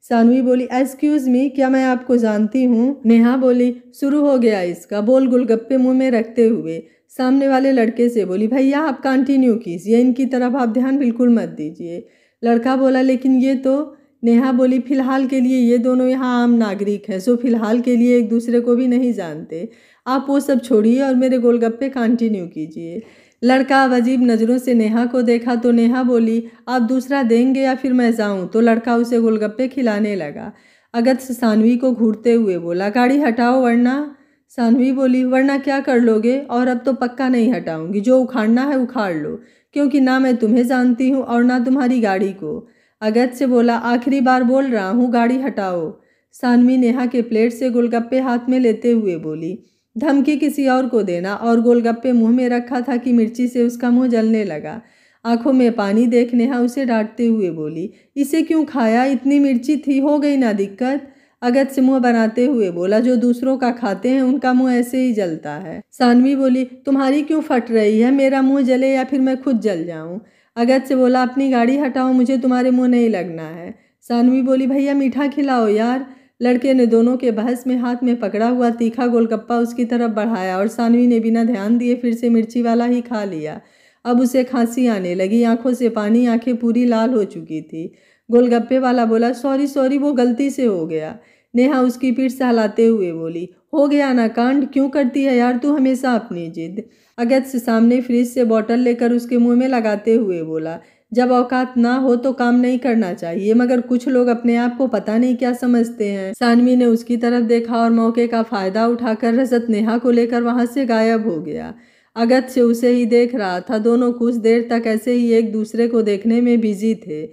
सानवी बोली एक्सक्यूज़ मी, क्या मैं आपको जानती हूँ। नेहा बोली शुरू हो गया इसका, बोल गोलगप्पे मुंह में रखते हुए सामने वाले लड़के से बोली भैया आप कंटिन्यू कीजिए, इनकी तरफ आप ध्यान बिल्कुल मत दीजिए। लड़का बोला लेकिन ये तो। नेहा बोली फिलहाल के लिए ये दोनों यहाँ आम नागरिक हैं, सो फिलहाल के लिए एक दूसरे को भी नहीं जानते, आप वो सब छोड़िए और मेरे गोलगप्पे कंटिन्यू कीजिए। लड़का अब अजीब नज़रों से नेहा को देखा तो नेहा बोली आप दूसरा देंगे या फिर मैं जाऊं, तो लड़का उसे गोलगप्पे खिलाने लगा। अगस्त सानवी को घूरते हुए बोला गाड़ी हटाओ वरना। सानवी बोली वरना क्या कर लोगे, और अब तो पक्का नहीं हटाऊंगी, जो उखाड़ना है उखाड़ लो, क्योंकि ना मैं तुम्हें जानती हूँ और ना तुम्हारी गाड़ी को। अगस्त से बोला आखिरी बार बोल रहा हूँ गाड़ी हटाओ। सानवी नेहा के प्लेट से गोलगप्पे हाथ में लेते हुए बोली धमकी किसी और को देना, और गोलगप्पे मुंह में रखा था कि मिर्ची से उसका मुंह जलने लगा। आंखों में पानी देख नेहा उसे डांटते हुए बोली इसे क्यों खाया, इतनी मिर्ची थी, हो गई ना दिक्कत। अगस्त से मुंह बनाते हुए बोला जो दूसरों का खाते हैं उनका मुंह ऐसे ही जलता है। सानवी बोली तुम्हारी क्यों फट रही है, मेरा मुंह जले या फिर मैं खुद जल जाऊं। अगस्त से बोला अपनी गाड़ी हटाओ, मुझे तुम्हारे मुंह नहीं लगना है। सानवी बोली भैया मीठा खिलाओ यार। लड़के ने दोनों के बहस में हाथ में पकड़ा हुआ तीखा गोलगप्पा उसकी तरफ बढ़ाया और सानवी ने बिना ध्यान दिए फिर से मिर्ची वाला ही खा लिया। अब उसे खांसी आने लगी, आंखों से पानी, आंखें पूरी लाल हो चुकी थी। गोलगप्पे वाला बोला सॉरी सॉरी, वो गलती से हो गया। नेहा उसकी पीठ सहलाते हुए बोली हो गया ना कांड, क्यों करती है यार तू हमेशा अपनी जिद। अगस्त सामने फ्रिज से बोतल लेकर उसके मुंह में लगाते हुए बोला जब औकात ना हो तो काम नहीं करना चाहिए, मगर कुछ लोग अपने आप को पता नहीं क्या समझते हैं। सानवी ने उसकी तरफ देखा और मौके का फायदा उठाकर रजत नेहा को लेकर वहां से गायब हो गया। अगस्त से उसे ही देख रहा था। दोनों कुछ देर तक ऐसे ही एक दूसरे को देखने में बिजी थे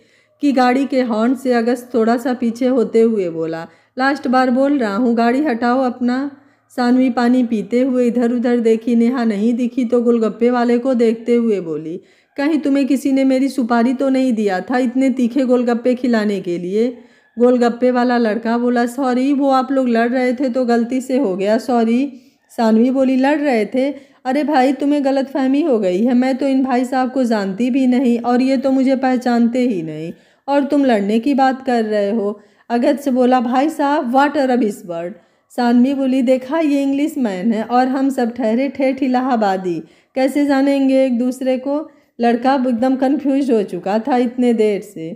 कि गाड़ी के हॉर्न से अगस्त थोड़ा सा पीछे होते हुए बोला लास्ट बार बोल रहा हूँ गाड़ी हटाओ अपना। सानवी पानी पीते हुए इधर उधर देखी, नेहा नहीं दिखी तो गोलगप्पे वाले को देखते हुए बोली कहीं तुम्हें किसी ने मेरी सुपारी तो नहीं दिया था इतने तीखे गोलगप्पे खिलाने के लिए। गोलगप्पे वाला लड़का बोला सॉरी, वो आप लोग लड़ रहे थे तो गलती से हो गया, सॉरी। सानवी बोली लड़ रहे थे? अरे भाई तुम्हें गलतफहमी हो गई है, मैं तो इन भाई साहब को जानती भी नहीं और ये तो मुझे पहचानते ही नहीं, और तुम लड़ने की बात कर रहे हो। अगस्त बोला भाई साहब what a rubbish word. Saanvi बोली देखा ये इंग्लिश मैन है और हम सब ठहरे ठेठ इलाहाबादी, कैसे जानेंगे एक दूसरे को। लड़का एकदम कंफ्यूज हो चुका था इतने देर से।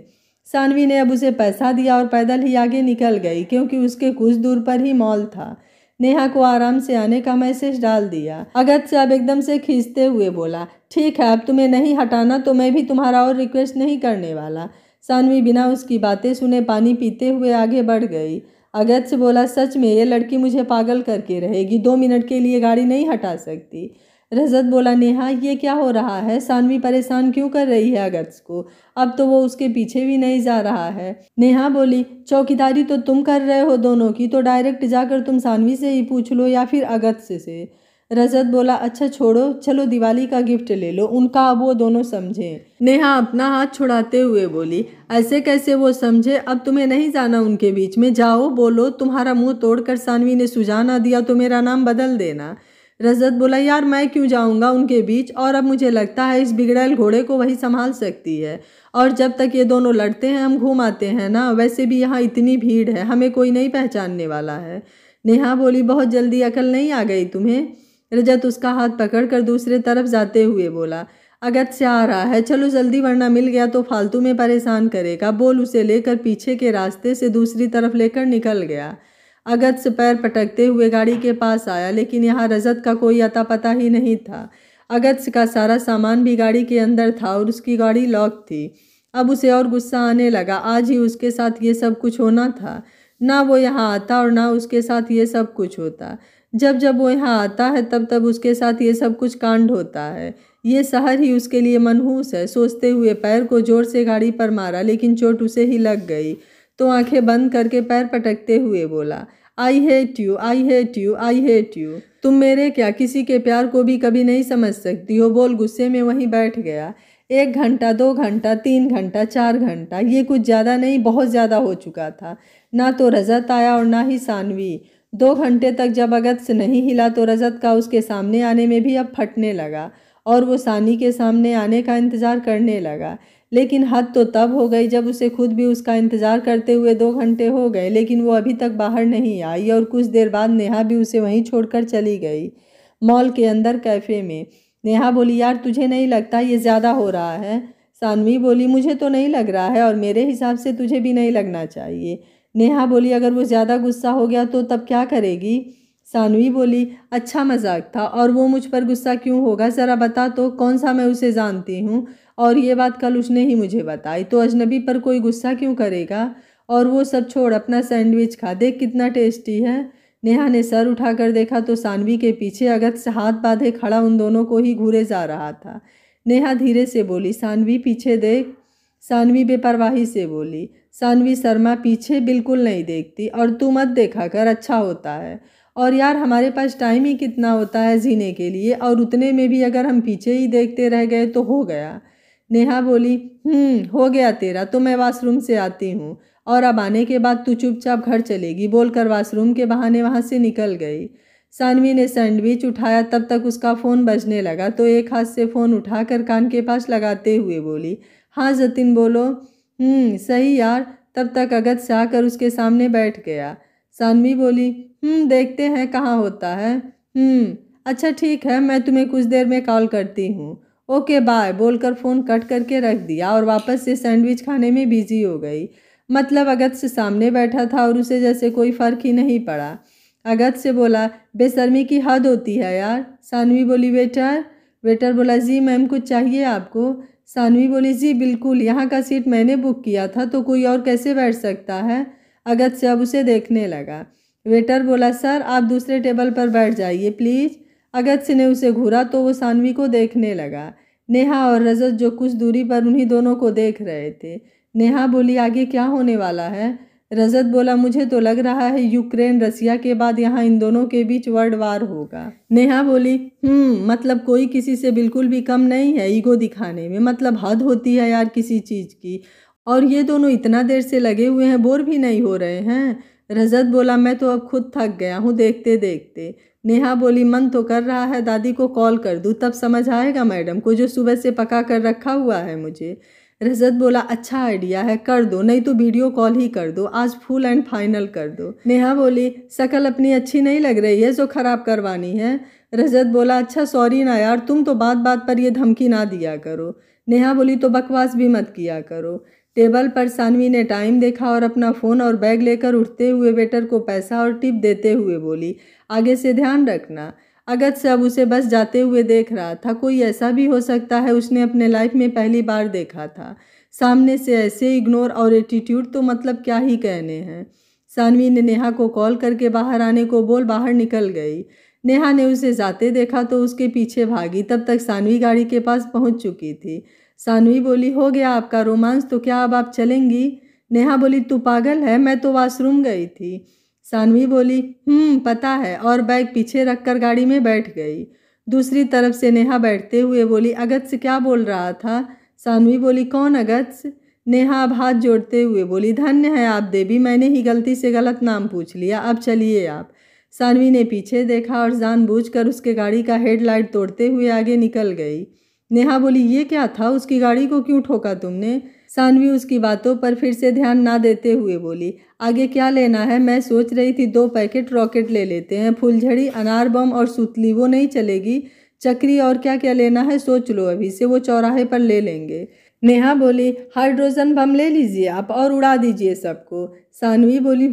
सानवी ने अब उसे पैसा दिया और पैदल ही आगे निकल गई क्योंकि उसके कुछ दूर पर ही मॉल था। नेहा को आराम से आने का मैसेज डाल दिया। अगस्त अब एकदम से खींचते हुए बोला ठीक है अब तुम्हें नहीं हटाना तो मैं भी तुम्हारा और रिक्वेस्ट नहीं करने वाला। सानवी बिना उसकी बातें सुने पानी पीते हुए आगे बढ़ गई। अगस्त बोला सच में ये लड़की मुझे पागल करके रहेगी, 2 मिनट के लिए गाड़ी नहीं हटा सकती। रजत बोला नेहा ये क्या हो रहा है, सानवी परेशान क्यों कर रही है अगस्त को, अब तो वो उसके पीछे भी नहीं जा रहा है। नेहा बोली चौकीदारी तो तुम कर रहे हो दोनों की, तो डायरेक्ट जाकर तुम सानवी से ही पूछ लो या फिर अगस्त से। रजत बोला अच्छा छोड़ो, चलो दिवाली का गिफ्ट ले लो, उनका अब वो दोनों समझे। नेहा अपना हाथ छुड़ाते हुए बोली ऐसे कैसे वो समझे, अब तुम्हें नहीं जाना उनके बीच में, जाओ बोलो तुम्हारा मुंह तोड़कर सानवी ने सुझा ना दिया तो मेरा नाम बदल देना। रजत बोला यार मैं क्यों जाऊंगा उनके बीच, और अब मुझे लगता है इस बिगड़ैल घोड़े को वही संभाल सकती है, और जब तक ये दोनों लड़ते हैं हम घूम आते हैं ना, वैसे भी यहाँ इतनी भीड़ है हमें कोई नहीं पहचानने वाला है। नेहा बोली बहुत जल्दी अकल नहीं आ गई तुम्हें। रजत उसका हाथ पकड़कर दूसरे तरफ जाते हुए बोला अगस्त से आ रहा है, चलो जल्दी वरना मिल गया तो फालतू में परेशान करेगा, बोल उसे लेकर पीछे के रास्ते से दूसरी तरफ लेकर निकल गया। अगस्त से पैर पटकते हुए गाड़ी के पास आया लेकिन यहाँ रजत का कोई अता पता ही नहीं था। अगस्त का सारा सामान भी गाड़ी के अंदर था और उसकी गाड़ी लॉक थी। अब उसे और गुस्सा आने लगा, आज ही उसके साथ ये सब कुछ होना था, ना वो यहाँ आता और ना उसके साथ ये सब कुछ होता। जब जब वो यहाँ आता है तब तब उसके साथ ये सब कुछ कांड होता है। ये शहर ही उसके लिए मनहूस है। सोचते हुए पैर को जोर से गाड़ी पर मारा लेकिन चोट उसे ही लग गई, तो आंखें बंद करके पैर पटकते हुए बोला I hate you, I hate you, I hate you. तुम मेरे क्या किसी के प्यार को भी कभी नहीं समझ सकती हो, बोल गुस्से में वहीं बैठ गया। 1 घंटा 2 घंटा 3 घंटा 4 घंटा, ये कुछ ज़्यादा नहीं बहुत ज़्यादा हो चुका था। ना तो रजत आया और ना ही सानवी। 2 घंटे तक जब अगस्त से नहीं हिला तो रजत का उसके सामने आने में भी अब फटने लगा और वो सानी के सामने आने का इंतज़ार करने लगा। लेकिन हद तो तब हो गई जब उसे खुद भी उसका इंतज़ार करते हुए 2 घंटे हो गए लेकिन वो अभी तक बाहर नहीं आई, और कुछ देर बाद नेहा भी उसे वहीं छोड़कर चली गई। मॉल के अंदर कैफ़े में नेहा बोली यार तुझे नहीं लगता ये ज़्यादा हो रहा है। सानवी बोली मुझे तो नहीं लग रहा है और मेरे हिसाब से तुझे भी नहीं लगना चाहिए। नेहा बोली अगर वो ज़्यादा गुस्सा हो गया तो तब क्या करेगी। सानवी बोली अच्छा मजाक था, और वो मुझ पर गुस्सा क्यों होगा, ज़रा बता तो, कौन सा मैं उसे जानती हूँ, और ये बात कल उसने ही मुझे बताई, तो अजनबी पर कोई गुस्सा क्यों करेगा। और वो सब छोड़ अपना सैंडविच खा, देख कितना टेस्टी है। नेहा ने सर उठाकर देखा तो सानवी के पीछे अगस्त से हाथ बांधे खड़ा उन दोनों को ही घूरे जा रहा था। नेहा धीरे से बोली सानवी पीछे देख। सानवी बेपरवाही से बोली। सानवी शर्मा पीछे बिल्कुल नहीं देखती, और तू मत देखा कर, अच्छा होता है, और यार हमारे पास टाइम ही कितना होता है जीने के लिए, और उतने में भी अगर हम पीछे ही देखते रह गए तो हो गया। नेहा बोली हो गया तेरा, तो मैं वॉशरूम से आती हूँ, और अब आने के बाद तू चुपचाप घर चलेगी, बोलकर वॉशरूम के बहाने वहाँ से निकल गई। सानवी ने सैंडविच उठाया, तब तक उसका फ़ोन बजने लगा तो एक हाथ से फ़ोन उठाकर कान के पास लगाते हुए बोली हाँ जतिन बोलो। सही यार। तब तक अगस्त से आकर उसके सामने बैठ गया। सानवी बोली देखते हैं कहाँ होता है। अच्छा ठीक है, मैं तुम्हें कुछ देर में कॉल करती हूँ, ओके बाय, बोलकर फ़ोन कट करके रख दिया और वापस से सैंडविच खाने में बिजी हो गई। मतलब अगस्त से सामने बैठा था और उसे जैसे कोई फ़र्क ही नहीं पड़ा। अगस्त से बोला बेशर्मी की हद होती है यार। सानवी बोली वेटर। वेटर बोला जी मैम कुछ चाहिए आपको। सानवी बोली जी बिल्कुल, यहाँ का सीट मैंने बुक किया था तो कोई और कैसे बैठ सकता है। अगस्त से अब उसे देखने लगा। वेटर बोला सर आप दूसरे टेबल पर बैठ जाइए प्लीज़। अगस्त ने उसे घूरा तो वो सानवी को देखने लगा। नेहा और रजत जो कुछ दूरी पर उन्हीं दोनों को देख रहे थे। नेहा बोली आगे क्या होने वाला है। रजत बोला मुझे तो लग रहा है यूक्रेन रसिया के बाद यहाँ इन दोनों के बीच वर्ल्ड वार होगा। नेहा बोली मतलब कोई किसी से बिल्कुल भी कम नहीं है ईगो दिखाने में, मतलब हद होती है यार किसी चीज़ की। और ये दोनों इतना देर से लगे हुए हैं, बोर भी नहीं हो रहे हैं। रजत बोला मैं तो अब खुद थक गया हूँ देखते देखते। नेहा बोली मन तो कर रहा है दादी को कॉल कर दूँ, तब समझ आएगा मैडम को जो सुबह से पका कर रखा हुआ है मुझे। रजत बोला अच्छा आइडिया है, कर दो, नहीं तो वीडियो कॉल ही कर दो, आज फुल एंड फाइनल कर दो। नेहा बोली शक्ल अपनी अच्छी नहीं लग रही है जो खराब करवानी है। रजत बोला अच्छा सॉरी ना यार, तुम तो बात बात पर ये धमकी ना दिया करो। नेहा बोली तो बकवास भी मत किया करो। टेबल पर सानवी ने टाइम देखा और अपना फ़ोन और बैग लेकर उठते हुए वेटर को पैसा और टिप देते हुए बोली आगे से ध्यान रखना। अगत्य अब उसे बस जाते हुए देख रहा था। कोई ऐसा भी हो सकता है उसने अपने लाइफ में पहली बार देखा था। सामने से ऐसे इग्नोर और एटीट्यूड तो मतलब क्या ही कहने हैं। सानवी ने नेहा को कॉल करके बाहर आने को बोल बाहर निकल गई। नेहा ने उसे जाते देखा तो उसके पीछे भागी। तब तक सानवी गाड़ी के पास पहुंच चुकी थी। सानवी बोली हो गया आपका रोमांस, तो क्या अब आप चलेंगी? नेहा बोली तू पागल है, मैं तो वॉशरूम गई थी। सानवी बोली पता है, और बैग पीछे रखकर गाड़ी में बैठ गई। दूसरी तरफ से नेहा बैठते हुए बोली अगत्य क्या बोल रहा था? सानवी बोली कौन अगत्य? नेहा अब हाथ जोड़ते हुए बोली धन्य है आप देवी, मैंने ही गलती से गलत नाम पूछ लिया, अब चलिए आप। सानवी ने पीछे देखा और जानबूझकर उसके गाड़ी का हेडलाइट तोड़ते हुए आगे निकल गई। नेहा बोली ये क्या था, उसकी गाड़ी को क्यों ठोका तुमने? सानवी उसकी बातों पर फिर से ध्यान ना देते हुए बोली आगे क्या लेना है? मैं सोच रही थी 2 पैकेट रॉकेट ले लेते हैं, फुलझड़ी, अनार बम और सुतली, वो नहीं चलेगी? चक्री और क्या क्या लेना है सोच लो अभी से, वो चौराहे पर ले लेंगे। नेहा बोली हाइड्रोजन बम ले लीजिए आप और उड़ा दीजिए सबको। सानवी बोली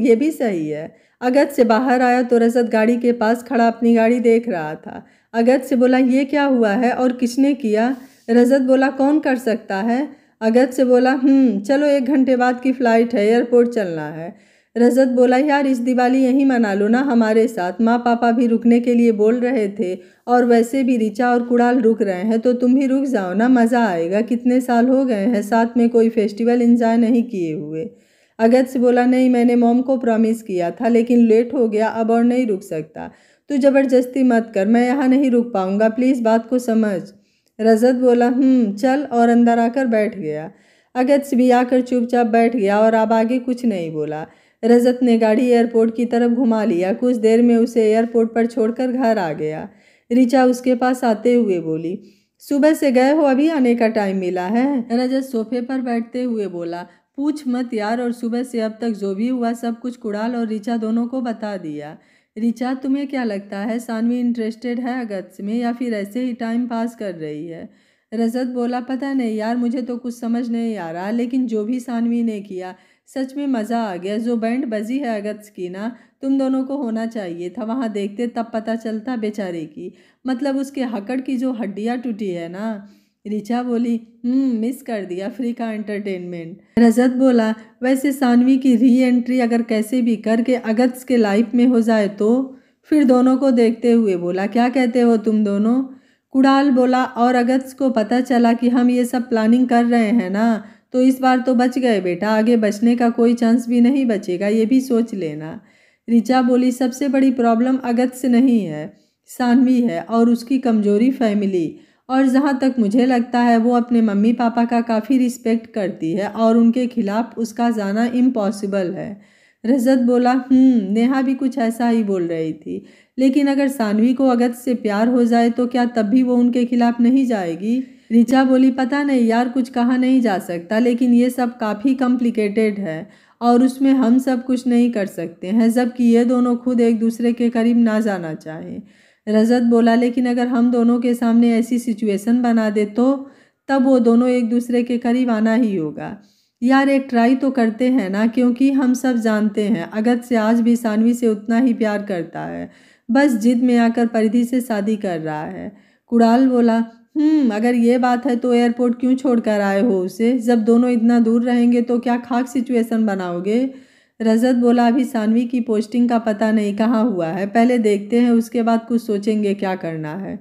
ये भी सही है। अगत्य से बाहर आया तो रजत गाड़ी के पास खड़ा अपनी गाड़ी देख रहा था। अगत्य से बोला ये क्या हुआ है और किसने किया? रजत बोला कौन कर सकता है? अगत्य से बोला चलो 1 घंटे बाद की फ़्लाइट है, एयरपोर्ट चलना है। रजत बोला यार इस दिवाली यहीं मना लो ना हमारे साथ, माँ पापा भी रुकने के लिए बोल रहे थे और वैसे भी ऋचा और कुणाल रुक रहे हैं तो तुम भी रुक जाओ ना, मज़ा आएगा, कितने साल हो गए हैं साथ में कोई फेस्टिवल एंजॉय नहीं किए हुए। अगत्य से बोला नहीं मैंने मॉम को प्रॉमिस किया था लेकिन लेट हो गया अब और नहीं रुक सकता, तू ज़बरदस्ती मत कर, मैं यहाँ नहीं रुक पाऊँगा, प्लीज़ बात को समझ। रजत बोला चल, और अंदर आकर बैठ गया। अगत्य भी आकर चुपचाप बैठ गया और अब आगे कुछ नहीं बोला। रजत ने गाड़ी एयरपोर्ट की तरफ घुमा लिया। कुछ देर में उसे एयरपोर्ट पर छोड़कर घर आ गया। ऋचा उसके पास आते हुए बोली सुबह से गए हो, अभी आने का टाइम मिला है? रजत सोफे पर बैठते हुए बोला पूछ मत यार, और सुबह से अब तक जो भी हुआ सब कुछ कुणाल और ऋचा दोनों को बता दिया। ऋचा तुम्हें क्या लगता है सानवी इंटरेस्टेड है अगत्य में या फिर ऐसे ही टाइम पास कर रही है? रजत बोला पता नहीं यार, मुझे तो कुछ समझ नहीं आ रहा, लेकिन जो भी सानवी ने किया सच में मज़ा आ गया। जो बैंड बजी है अगत्य की ना, तुम दोनों को होना चाहिए था वहाँ देखते, तब पता चलता बेचारे की, मतलब उसके हकड़ की जो हड्डियाँ टूटी है ना। ऋचा बोली मिस कर दिया फ्री का एंटरटेनमेंट। रजत बोला वैसे सानवी की री एंट्री अगर कैसे भी करके अगत्य के लाइफ में हो जाए तो? फिर दोनों को देखते हुए बोला क्या कहते हो तुम दोनों? कुणाल बोला और अगत्य को पता चला कि हम ये सब प्लानिंग कर रहे हैं ना, तो इस बार तो बच गए बेटा, आगे बचने का कोई चांस भी नहीं बचेगा, ये भी सोच लेना। ऋचा बोली सबसे बड़ी प्रॉब्लम अगत्य से नहीं है, सानवी है और उसकी कमजोरी फैमिली, और जहाँ तक मुझे लगता है वो अपने मम्मी पापा का काफ़ी रिस्पेक्ट करती है और उनके खिलाफ उसका जाना इम्पॉसिबल है। रजत बोला नेहा भी कुछ ऐसा ही बोल रही थी, लेकिन अगर सानवी को अगत्य से प्यार हो जाए तो क्या तब भी वो उनके खिलाफ नहीं जाएगी? ऋचा बोली पता नहीं यार, कुछ कहा नहीं जा सकता, लेकिन ये सब काफ़ी कॉम्प्लिकेटेड है और उसमें हम सब कुछ नहीं कर सकते हैं, जबकि ये दोनों खुद एक दूसरे के करीब ना जाना चाहें। रजत बोला लेकिन अगर हम दोनों के सामने ऐसी सिचुएशन बना दे तो तब वो दोनों एक दूसरे के करीब आना ही होगा। यार एक ट्राई तो करते हैं ना, क्योंकि हम सब जानते हैं अगत्य से आज भी सानवी से उतना ही प्यार करता है, बस जिद में आकर परिधि से शादी कर रहा है। कुणाल बोला अगर ये बात है तो एयरपोर्ट क्यों छोड़ कर आए हो उसे? जब दोनों इतना दूर रहेंगे तो क्या खाक सिचुएशन बनाओगे? रजत बोला अभी सानवी की पोस्टिंग का पता नहीं कहाँ हुआ है, पहले देखते हैं उसके बाद कुछ सोचेंगे क्या करना है।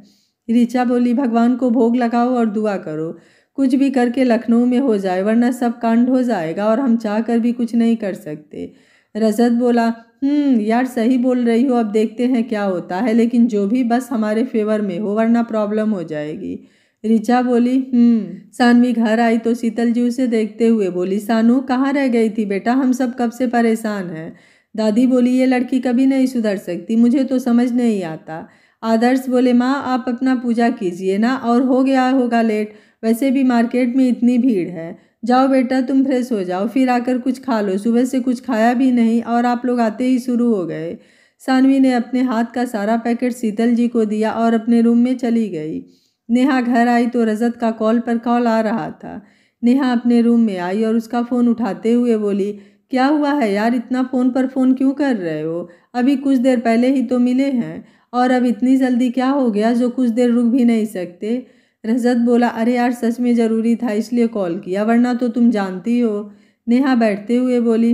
ऋचा बोली भगवान को भोग लगाओ और दुआ करो, कुछ भी करके लखनऊ में हो जाए, वरना सब कांड हो जाएगा और हम चाह कर भी कुछ नहीं कर सकते। रजत बोला यार सही बोल रही हो, अब देखते हैं क्या होता है, लेकिन जो भी बस हमारे फेवर में हो वरना प्रॉब्लम हो जाएगी। ऋचा बोली सानवी घर आई तो शीतल जी उसे देखते हुए बोली, सानू कहाँ रह गई थी बेटा, हम सब कब से परेशान हैं। दादी बोली, ये लड़की कभी नहीं सुधर सकती, मुझे तो समझ नहीं आता। आदर्श बोले, माँ आप अपना पूजा कीजिए ना, और हो गया होगा लेट, वैसे भी मार्केट में इतनी भीड़ है। जाओ बेटा तुम फ्रेश हो जाओ, फिर आकर कुछ खा लो, सुबह से कुछ खाया भी नहीं और आप लोग आते ही शुरू हो गए। सानवी ने अपने हाथ का सारा पैकेट शीतल जी को दिया और अपने रूम में चली गई। नेहा घर आई तो रजत का कॉल पर कॉल आ रहा था। नेहा अपने रूम में आई और उसका फ़ोन उठाते हुए बोली, क्या हुआ है यार, इतना फ़ोन पर फ़ोन क्यों कर रहे हो, अभी कुछ देर पहले ही तो मिले हैं, और अब इतनी जल्दी क्या हो गया जो कुछ देर रुक भी नहीं सकते। रजत बोला, अरे यार सच में ज़रूरी था इसलिए कॉल किया, वरना तो तुम जानती हो। नेहा बैठते हुए बोली,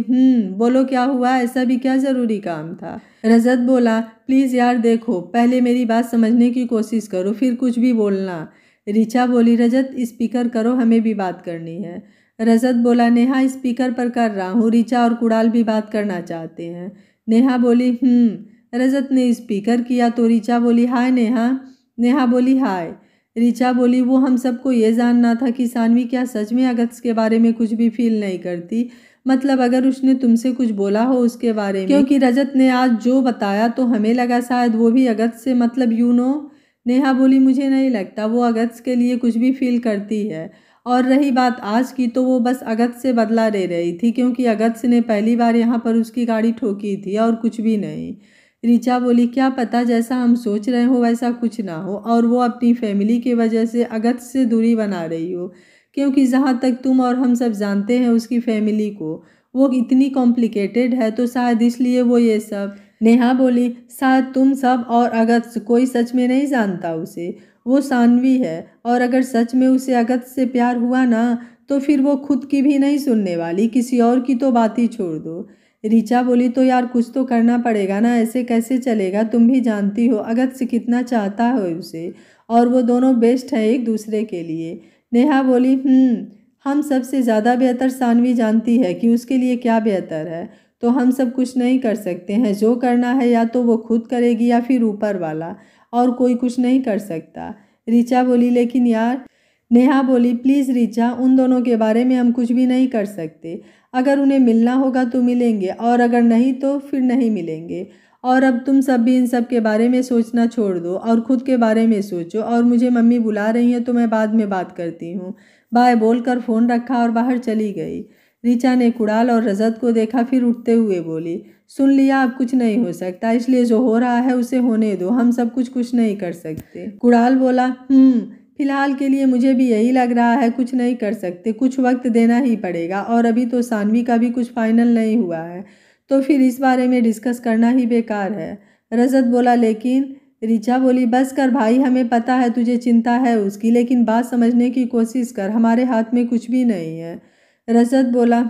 बोलो क्या हुआ, ऐसा भी क्या ज़रूरी काम था। रजत बोला, प्लीज़ यार देखो, पहले मेरी बात समझने की कोशिश करो, फिर कुछ भी बोलना। ऋचा बोली, रजत स्पीकर करो, हमें भी बात करनी है। रजत बोला, नेहा स्पीकर पर कर रहा हूँ, ऋचा और कुणाल भी बात करना चाहते हैं। नेहा बोली, रजत ने स्पीकर किया तो ऋचा बोली, हाय नेहा। नेहा बोली, हाय। ऋचा बोली, वो हम सबको ये जानना था कि सानवी क्या सच में अगस्त के बारे में कुछ भी फील नहीं करती, मतलब अगर उसने तुमसे कुछ बोला हो उसके बारे में, क्योंकि रजत ने आज जो बताया तो हमें लगा शायद वो भी अगस्त से, मतलब यू नो। नेहा बोली, मुझे नहीं लगता वो अगस्त के लिए कुछ भी फील करती है, और रही बात आज की तो वो बस अगस्त से बदला ले रही थी, क्योंकि अगस्त ने पहली बार यहाँ पर उसकी गाड़ी ठोकी थी और कुछ भी नहीं। ऋचा बोली, क्या पता जैसा हम सोच रहे हो वैसा कुछ ना हो, और वो अपनी फैमिली की वजह से अगस्त से दूरी बना रही हो, क्योंकि जहाँ तक तुम और हम सब जानते हैं उसकी फैमिली को, वो इतनी कॉम्प्लिकेटेड है, तो शायद इसलिए वो ये सब। नेहा बोली, शायद तुम सब और अगस्त कोई सच में नहीं जानता उसे, वो सानवी है, और अगर सच में उसे अगस्त से प्यार हुआ ना तो फिर वो खुद की भी नहीं सुनने वाली, किसी और की तो बात ही छोड़ दो। ऋचा बोली, तो यार कुछ तो करना पड़ेगा ना, ऐसे कैसे चलेगा, तुम भी जानती हो अगस्त से कितना चाहता है उसे, और वो दोनों बेस्ट है एक दूसरे के लिए। नेहा बोली, हम सबसे ज़्यादा बेहतर सानवी जानती है कि उसके लिए क्या बेहतर है, तो हम सब कुछ नहीं कर सकते हैं, जो करना है या तो वो खुद करेगी या फिर ऊपर वाला, और कोई कुछ नहीं कर सकता। ऋचा बोली, लेकिन यार। नेहा बोली, प्लीज़ ऋचा, उन दोनों के बारे में हम कुछ भी नहीं कर सकते, अगर उन्हें मिलना होगा तो मिलेंगे, और अगर नहीं तो फिर नहीं मिलेंगे, और अब तुम सब भी इन सब के बारे में सोचना छोड़ दो और खुद के बारे में सोचो, और मुझे मम्मी बुला रही हैं तो मैं बाद में बात करती हूँ, बाय बोलकर फ़ोन रखा और बाहर चली गई। ऋचा ने कुणाल और रजत को देखा, फिर उठते हुए बोली, सुन लिया, अब कुछ नहीं हो सकता, इसलिए जो हो रहा है उसे होने दो, हम सब कुछ नहीं कर सकते। कुणाल बोला, फिलहाल के लिए मुझे भी यही लग रहा है, कुछ नहीं कर सकते, कुछ वक्त देना ही पड़ेगा, और अभी तो सानवी का भी कुछ फाइनल नहीं हुआ है, तो फिर इस बारे में डिस्कस करना ही बेकार है। रजत बोला, लेकिन। ऋचा बोली, बस कर भाई, हमें पता है तुझे चिंता है उसकी, लेकिन बात समझने की कोशिश कर, हमारे हाथ में कुछ भी नहीं है। रजत बोला,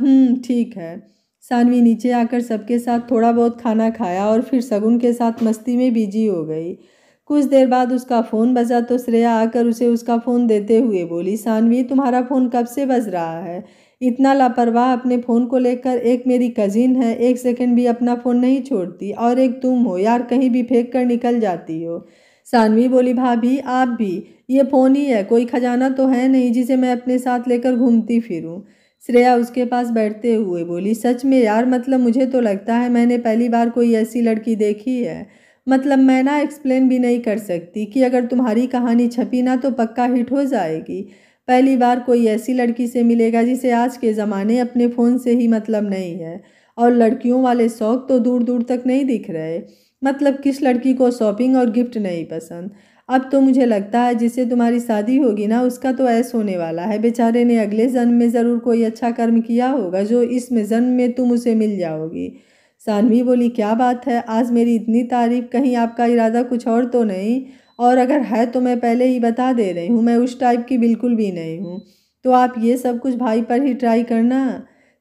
ठीक है। सानवी नीचे आकर सबके साथ थोड़ा बहुत खाना खाया और फिर शगुन के साथ मस्ती में बिजी हो गई। कुछ देर बाद उसका फ़ोन बजा तो श्रेया आकर उसे उसका फ़ोन देते हुए बोली, सानवी तुम्हारा फ़ोन कब से बज रहा है, इतना लापरवाह अपने फ़ोन को लेकर, एक मेरी कज़िन है, एक सेकंड भी अपना फ़ोन नहीं छोड़ती, और एक तुम हो यार, कहीं भी फेंक कर निकल जाती हो। सानवी बोली, भाभी आप भी, ये फ़ोन ही है, कोई खजाना तो है नहीं जिसे मैं अपने साथ लेकर घूमती फिरूँ। श्रेया उसके पास बैठते हुए बोली, सच में यार, मतलब मुझे तो लगता है मैंने पहली बार कोई ऐसी लड़की देखी है, मतलब मैं ना एक्सप्लेन भी नहीं कर सकती कि अगर तुम्हारी कहानी छपी ना तो पक्का हिट हो जाएगी। पहली बार कोई ऐसी लड़की से मिलेगा जिसे आज के ज़माने अपने फ़ोन से ही मतलब नहीं है, और लड़कियों वाले शौक़ तो दूर दूर तक नहीं दिख रहे, मतलब किस लड़की को शॉपिंग और गिफ्ट नहीं पसंद। अब तो मुझे लगता है जिससे तुम्हारी शादी होगी ना उसका तो ऐस होने वाला है, बेचारे ने अगले जन्म में ज़रूर कोई अच्छा कर्म किया होगा जो इस जन्म में तुम उसे मिल जाओगी। सानवी बोली, क्या बात है, आज मेरी इतनी तारीफ, कहीं आपका इरादा कुछ और तो नहीं, और अगर है तो मैं पहले ही बता दे रही हूँ, मैं उस टाइप की बिल्कुल भी नहीं हूँ, तो आप ये सब कुछ भाई पर ही ट्राई करना।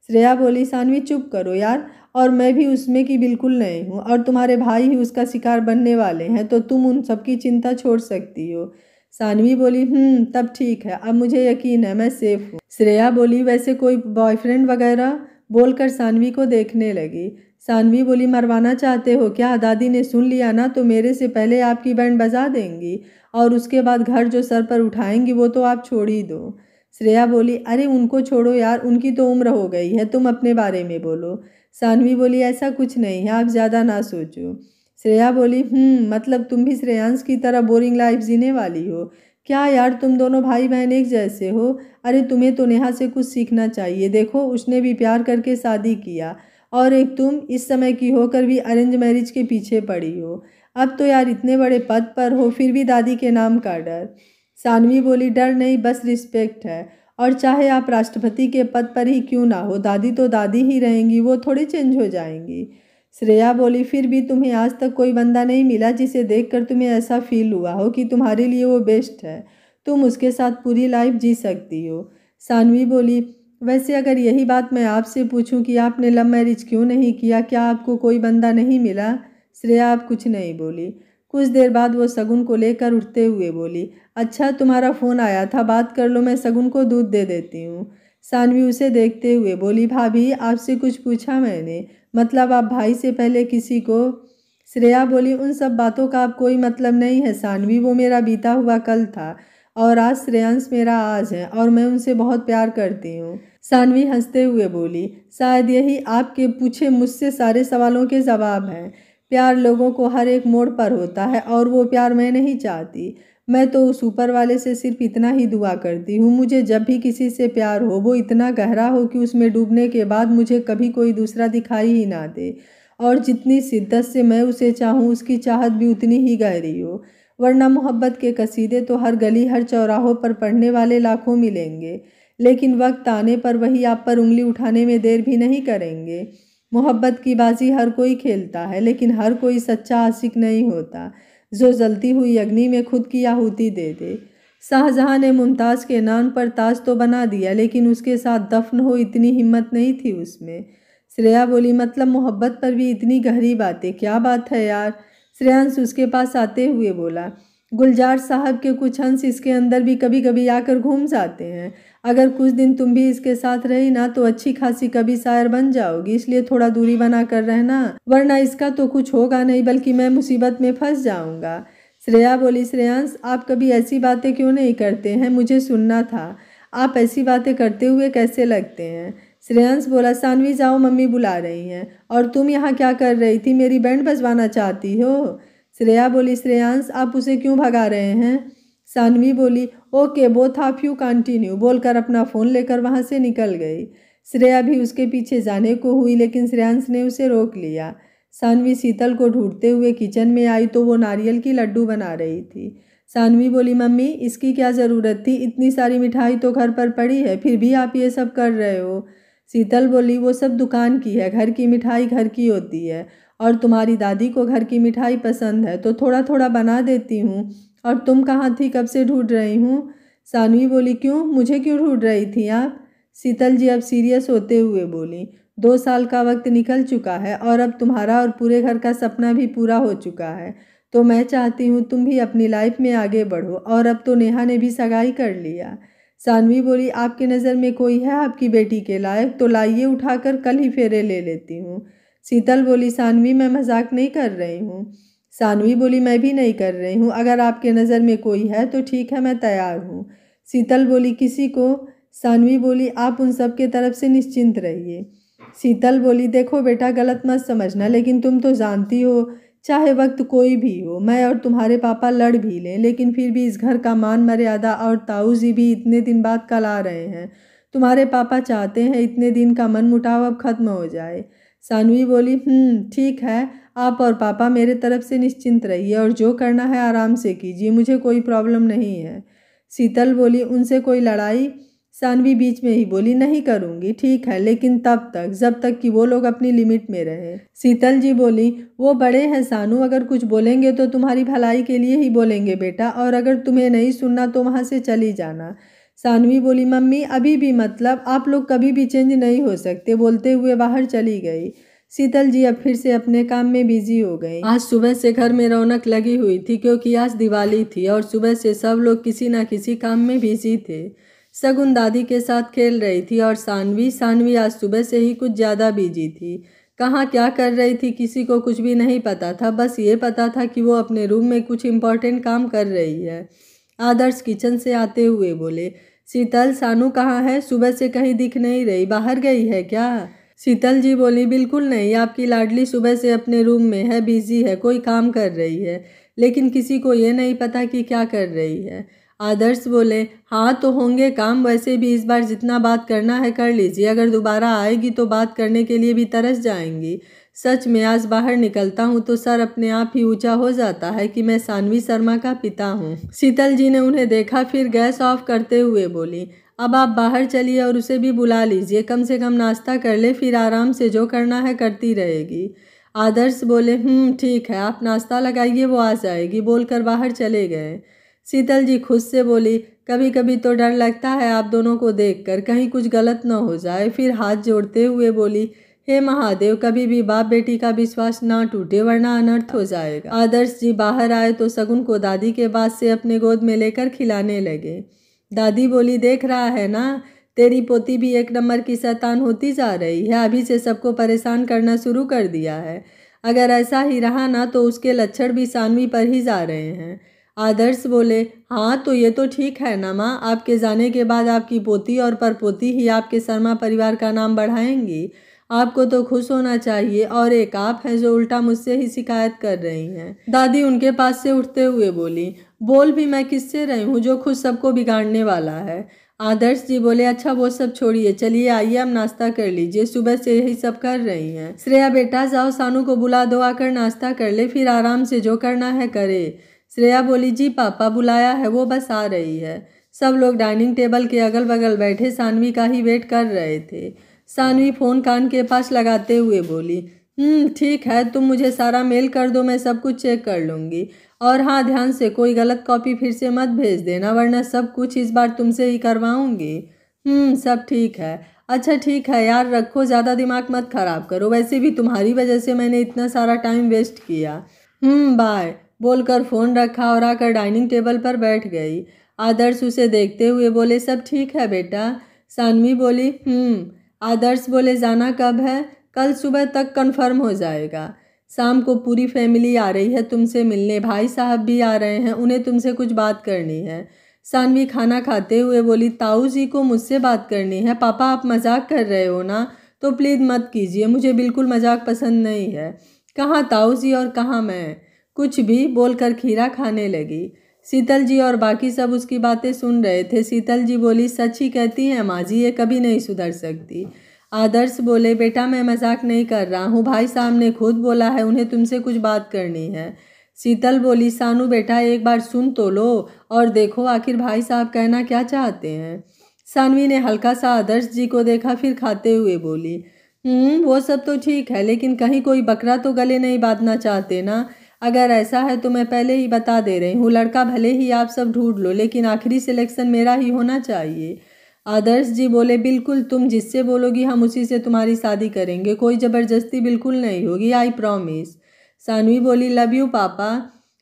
श्रेया बोली, सानवी चुप करो यार, और मैं भी उसमें की बिल्कुल नहीं हूँ, और तुम्हारे भाई ही उसका शिकार बनने वाले हैं, तो तुम उन सबकी चिंता छोड़ सकती हो। सानवी बोली, तब ठीक है, अब मुझे यकीन है मैं सेफ हूँ। श्रेया बोली, वैसे कोई बॉयफ्रेंड वगैरह, बोलकर सानवी को देखने लगी। सानवी बोली, मरवाना चाहते हो क्या? दादी ने सुन लिया ना तो मेरे से पहले आपकी बैंड बजा देंगी और उसके बाद घर जो सर पर उठाएंगी वो तो आप छोड़ ही दो। श्रेया बोली, अरे उनको छोड़ो यार, उनकी तो उम्र हो गई है, तुम अपने बारे में बोलो। सानवी बोली, ऐसा कुछ नहीं है, आप ज़्यादा ना सोचो। श्रेया बोली, मतलब तुम भी श्रेयांश की तरह बोरिंग लाइफ जीने वाली हो क्या? यार तुम दोनों भाई बहन एक जैसे हो। अरे तुम्हें तो नेहा से कुछ सीखना चाहिए, देखो उसने भी प्यार करके शादी किया और एक तुम इस समय की होकर भी अरेंज मैरिज के पीछे पड़ी हो। अब तो यार इतने बड़े पद पर हो फिर भी दादी के नाम का डर। सानवी बोली, डर नहीं बस रिस्पेक्ट है, और चाहे आप राष्ट्रपति के पद पर ही क्यों ना हो, दादी तो दादी ही रहेंगी, वो थोड़ी चेंज हो जाएंगी। श्रेया बोली, फिर भी तुम्हें आज तक कोई बंदा नहीं मिला जिसे देखकर तुम्हें ऐसा फील हुआ हो कि तुम्हारे लिए वो बेस्ट है, तुम उसके साथ पूरी लाइफ जी सकती हो। सानवी बोली, वैसे अगर यही बात मैं आपसे पूछूं कि आपने लव मैरिज क्यों नहीं किया, क्या आपको कोई बंदा नहीं मिला? श्रेया अब कुछ नहीं बोली। कुछ देर बाद वो शगुन को लेकर उठते हुए बोली, अच्छा तुम्हारा फ़ोन आया था, बात कर लो, मैं शगुन को दूध दे देती हूँ। सानवी उसे देखते हुए बोली, भाभी आपसे कुछ पूछा मैंने, मतलब आप भाई से पहले किसी को? श्रेया बोली, उन सब बातों का अब कोई मतलब नहीं है सानवी, वो मेरा बीता हुआ कल था और आज श्रेयांश मेरा आज है और मैं उनसे बहुत प्यार करती हूँ। सानवी हंसते हुए बोली, शायद यही आपके पूछे मुझसे सारे सवालों के जवाब हैं। प्यार लोगों को हर एक मोड़ पर होता है और वो प्यार मैं नहीं चाहती। मैं तो उस ऊपर वाले से सिर्फ इतना ही दुआ करती हूँ, मुझे जब भी किसी से प्यार हो वो इतना गहरा हो कि उसमें डूबने के बाद मुझे कभी कोई दूसरा दिखाई ही ना दे, और जितनी शिद्दत से मैं उसे चाहूँ उसकी चाहत भी उतनी ही गहरी हो। वरना मोहब्बत के कसीदे तो हर गली हर चौराहों पर पढ़ने वाले लाखों मिलेंगे, लेकिन वक्त आने पर वही आप पर उंगली उठाने में देर भी नहीं करेंगे। मोहब्बत की बाजी हर कोई खेलता है, लेकिन हर कोई सच्चा आशिक नहीं होता जो जलती हुई अग्नि में खुद की आहुति दे दे। शाहजहां ने मुमताज़ के नाम पर ताज तो बना दिया, लेकिन उसके साथ दफन हो इतनी हिम्मत नहीं थी उसमें। श्रेया बोली, मतलब मोहब्बत पर भी इतनी गहरी बातें, क्या बात है यार? श्रेयांश उसके पास आते हुए बोला, गुलजार साहब के कुछ अंश इसके अंदर भी कभी कभी आकर घूम जाते हैं। अगर कुछ दिन तुम भी इसके साथ रही ना तो अच्छी खासी कभी शायर बन जाओगी, इसलिए थोड़ा दूरी बना कर रहना, वरना इसका तो कुछ होगा नहीं बल्कि मैं मुसीबत में फंस जाऊंगा। श्रेया बोली, श्रेयांश आप कभी ऐसी बातें क्यों नहीं करते हैं, मुझे सुनना था। आप ऐसी बातें करते हुए कैसे लगते हैं? श्रेयांश बोला, सानवी जाओ, मम्मी बुला रही हैं। और तुम यहाँ क्या कर रही थी, मेरी बैंड बजवाना चाहती हो? श्रेया बोली, श्रेयांश आप उसे क्यों भगा रहे हैं? सानवी बोली, okay both of you continue, बोलकर अपना फ़ोन लेकर वहाँ से निकल गई। श्रेया भी उसके पीछे जाने को हुई, लेकिन श्रेयांश ने उसे रोक लिया। सानवी शीतल को ढूंढते हुए किचन में आई तो वो नारियल की लड्डू बना रही थी। सानवी बोली, मम्मी इसकी क्या ज़रूरत थी, इतनी सारी मिठाई तो घर पर पड़ी है, फिर भी आप ये सब कर रहे हो। शीतल बोली, वो सब दुकान की है, घर की मिठाई घर की होती है, और तुम्हारी दादी को घर की मिठाई पसंद है तो थोड़ा थोड़ा बना देती हूँ। और तुम कहाँ थी, कब से ढूंढ रही हूँ? सानवी बोली, क्यों, मुझे क्यों ढूंढ रही थी आप? शीतल जी अब सीरियस होते हुए बोली, 2 साल का वक्त निकल चुका है और अब तुम्हारा और पूरे घर का सपना भी पूरा हो चुका है, तो मैं चाहती हूँ तुम भी अपनी लाइफ में आगे बढ़ो, और अब तो नेहा ने भी सगाई कर लिया। सानवी बोली, आपकी नज़र में कोई है आपकी बेटी के लायक, तो लाइए उठाकर कल ही फेरे ले लेती हूँ। शीतल बोली, सानवी मैं मजाक नहीं कर रही हूँ। सानवी बोली, मैं भी नहीं कर रही हूँ, अगर आपके नज़र में कोई है तो ठीक है, मैं तैयार हूँ। शीतल बोली, किसी को? सानवी बोली, आप उन सब के तरफ से निश्चिंत रहिए। शीतल बोली, देखो बेटा गलत मत समझना, लेकिन तुम तो जानती हो चाहे वक्त कोई भी हो, मैं और तुम्हारे पापा लड़ भी लें, लेकिन फिर भी इस घर का मान मर्यादा और ताऊ जी भी इतने दिन बाद कल आ रहे हैं। तुम्हारे पापा चाहते हैं इतने दिन का मनमुटाव अब खत्म हो जाए। सानवी बोली, ठीक है, आप और पापा मेरे तरफ से निश्चिंत रहिए और जो करना है आराम से कीजिए, मुझे कोई प्रॉब्लम नहीं है। शीतल बोली, उनसे कोई लड़ाई? सानवी बीच में ही बोली, नहीं करूँगी, ठीक है, लेकिन तब तक जब तक कि वो लोग अपनी लिमिट में रहे। शीतल जी बोली, वो बड़े हैं सानू, अगर कुछ बोलेंगे तो तुम्हारी भलाई के लिए ही बोलेंगे बेटा, और अगर तुम्हें नहीं सुनना तो वहाँ से चली जाना। सानवी बोली, मम्मी अभी भी, मतलब आप लोग कभी भी चेंज नहीं हो सकते, बोलते हुए बाहर चली गई। शीतल जी अब फिर से अपने काम में बिजी हो गई। आज सुबह से घर में रौनक लगी हुई थी क्योंकि आज दिवाली थी और सुबह से सब लोग किसी ना किसी काम में बिजी थे। शगुन दादी के साथ खेल रही थी और सानवी आज सुबह से ही कुछ ज़्यादा बिजी थी। कहाँ क्या कर रही थी किसी को कुछ भी नहीं पता था, बस ये पता था कि वो अपने रूम में कुछ इम्पोर्टेंट काम कर रही है। आदर्श किचन से आते हुए बोले, शीतल सानू कहाँ है? सुबह से कहीं दिख नहीं रही, बाहर गई है क्या? शीतल जी बोली, बिल्कुल नहीं, आपकी लाडली सुबह से अपने रूम में है, बिजी है, कोई काम कर रही है, लेकिन किसी को ये नहीं पता कि क्या कर रही है। आदर्श बोले, हाँ तो होंगे काम, वैसे भी इस बार जितना बात करना है कर लीजिए, अगर दोबारा आएगी तो बात करने के लिए भी तरस जाएंगी। सच में आज बाहर निकलता हूँ तो सर अपने आप ही ऊंचा हो जाता है कि मैं सानवी शर्मा का पिता हूँ। शीतल जी ने उन्हें देखा, फिर गैस ऑफ करते हुए बोली, अब आप बाहर चलिए और उसे भी बुला लीजिए, कम से कम नाश्ता कर ले, फिर आराम से जो करना है करती रहेगी। आदर्श बोले, ठीक है, आप नाश्ता लगाइए, वो आ जाएगी, बोलकर बाहर चले गए। शीतल जी खुद से बोली, कभी कभी तो डर लगता है आप दोनों को देखकर, कहीं कुछ गलत न हो जाए। फिर हाथ जोड़ते हुए बोली, हे महादेव, कभी भी बाप बेटी का विश्वास ना टूटे, वरना अनर्थ हो जाएगा। आदर्श जी बाहर आए तो सगुन को दादी के बाद से अपने गोद में लेकर खिलाने लगे। दादी बोली, देख रहा है ना, तेरी पोती भी एक नंबर की शैतान होती जा रही है, अभी से सबको परेशान करना शुरू कर दिया है। अगर ऐसा ही रहा ना तो उसके लक्षण भी सानवी पर ही जा रहे हैं। आदर्श बोले, हाँ तो ये तो ठीक है ना माँ, आपके जाने के बाद आपकी पोती और परपोती ही आपके शर्मा परिवार का नाम बढ़ाएंगी। आपको तो खुश होना चाहिए, और एक आप हैं जो उल्टा मुझसे ही शिकायत कर रही हैं। दादी उनके पास से उठते हुए बोली, बोल भी मैं किससे रही हूँ जो खुद सबको बिगाड़ने वाला है। आदर्श जी बोले, अच्छा वो सब छोड़िए, चलिए आइए हम नाश्ता कर लीजिए, सुबह से यही सब कर रही हैं। श्रेया बेटा जाओ, सानू को बुला दो, आकर नाश्ता कर ले, फिर आराम से जो करना है करे। श्रेया बोली, जी पापा बुलाया है, वो बस आ रही है। सब लोग डाइनिंग टेबल के अगल बगल बैठे सानवी का ही वेट कर रहे थे। सानवी फोन कान के पास लगाते हुए बोली, ठीक है, तुम मुझे सारा मेल कर दो, मैं सब कुछ चेक कर लूँगी, और हाँ ध्यान से कोई गलत कॉपी फिर से मत भेज देना, वरना सब कुछ इस बार तुमसे ही करवाऊँगी। सब ठीक है। अच्छा ठीक है यार, रखो, ज़्यादा दिमाग मत खराब करो, वैसे भी तुम्हारी वजह से मैंने इतना सारा टाइम वेस्ट किया। बाय बोलकर फ़ोन रखा और आकर डाइनिंग टेबल पर बैठ गई। आदर्श उसे देखते हुए बोले, सब ठीक है बेटा? सानवी बोली, आदर्श बोले, जाना कब है? कल सुबह तक कंफर्म हो जाएगा। शाम को पूरी फैमिली आ रही है तुमसे मिलने, भाई साहब भी आ रहे हैं, उन्हें तुमसे कुछ बात करनी है। सानवी खाना खाते हुए बोली, ताऊ जी को मुझसे बात करनी है। पापा आप मजाक कर रहे हो ना? तो प्लीज़ मत कीजिए, मुझे बिल्कुल मजाक पसंद नहीं है। कहाँ ताऊ जी और कहाँ मैं? कुछ भी बोलकर खीरा खाने लगी। शीतल जी और बाकी सब उसकी बातें सुन रहे थे। शीतल जी बोली, सच ही कहती हैं माँ जी, ये कभी नहीं सुधर सकती। आदर्श बोले, बेटा मैं मजाक नहीं कर रहा हूँ, भाई साहब ने खुद बोला है उन्हें तुमसे कुछ बात करनी है। शीतल बोली, सानू बेटा एक बार सुन तो लो और देखो आखिर भाई साहब कहना क्या चाहते हैं। सानवी ने हल्का सा आदर्श जी को देखा, फिर खाते हुए बोली, वो सब तो ठीक है, लेकिन कहीं कोई बकरा तो गले नहीं बांधना चाहते ना? अगर ऐसा है तो मैं पहले ही बता दे रही हूँ, लड़का भले ही आप सब ढूंढ लो, लेकिन आखिरी सिलेक्शन मेरा ही होना चाहिए। आदर्श जी बोले, बिल्कुल, तुम जिससे बोलोगी हम उसी से तुम्हारी शादी करेंगे, कोई ज़बरदस्ती बिल्कुल नहीं होगी, आई प्रॉमिस। सानवी बोली, लव यू पापा।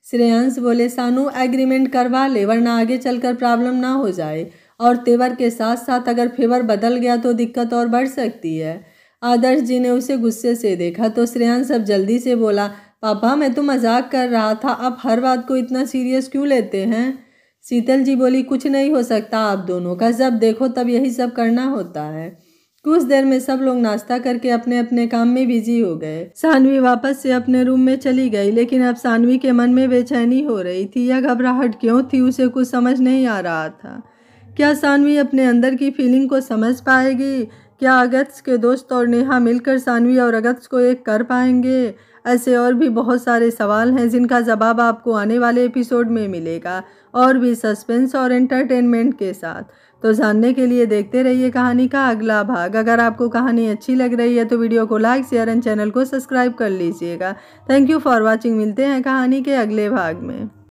श्रेयांश बोले, सानू एग्रीमेंट करवा ले, वरना आगे चलकर प्रॉब्लम ना हो जाए, और तेवर के साथ साथ अगर फेवर बदल गया तो दिक्कत और बढ़ सकती है। आदर्श जी ने उसे गुस्से से देखा तो श्रेयांश अब जल्दी से बोला, पापा मैं तो मजाक कर रहा था, आप हर बात को इतना सीरियस क्यों लेते हैं? शीतल जी बोली, कुछ नहीं हो सकता आप दोनों का, जब देखो तब यही सब करना होता है। कुछ देर में सब लोग नाश्ता करके अपने अपने काम में बिजी हो गए। सानवी वापस से अपने रूम में चली गई, लेकिन अब सानवी के मन में बेचैनी हो रही थी। यह घबराहट क्यों थी उसे कुछ समझ नहीं आ रहा था। क्या सानवी अपने अंदर की फीलिंग को समझ पाएगी? क्या अगस्त के दोस्त और नेहा मिलकर सानवी और अगस्त को एक कर पाएंगे? ऐसे और भी बहुत सारे सवाल हैं जिनका जवाब आपको आने वाले एपिसोड में मिलेगा, और भी सस्पेंस और एंटरटेनमेंट के साथ। तो जानने के लिए देखते रहिए कहानी का अगला भाग। अगर आपको कहानी अच्छी लग रही है तो वीडियो को लाइक, शेयर एंड चैनल को सब्सक्राइब कर लीजिएगा। Thank you for watching. मिलते हैं कहानी के अगले भाग में।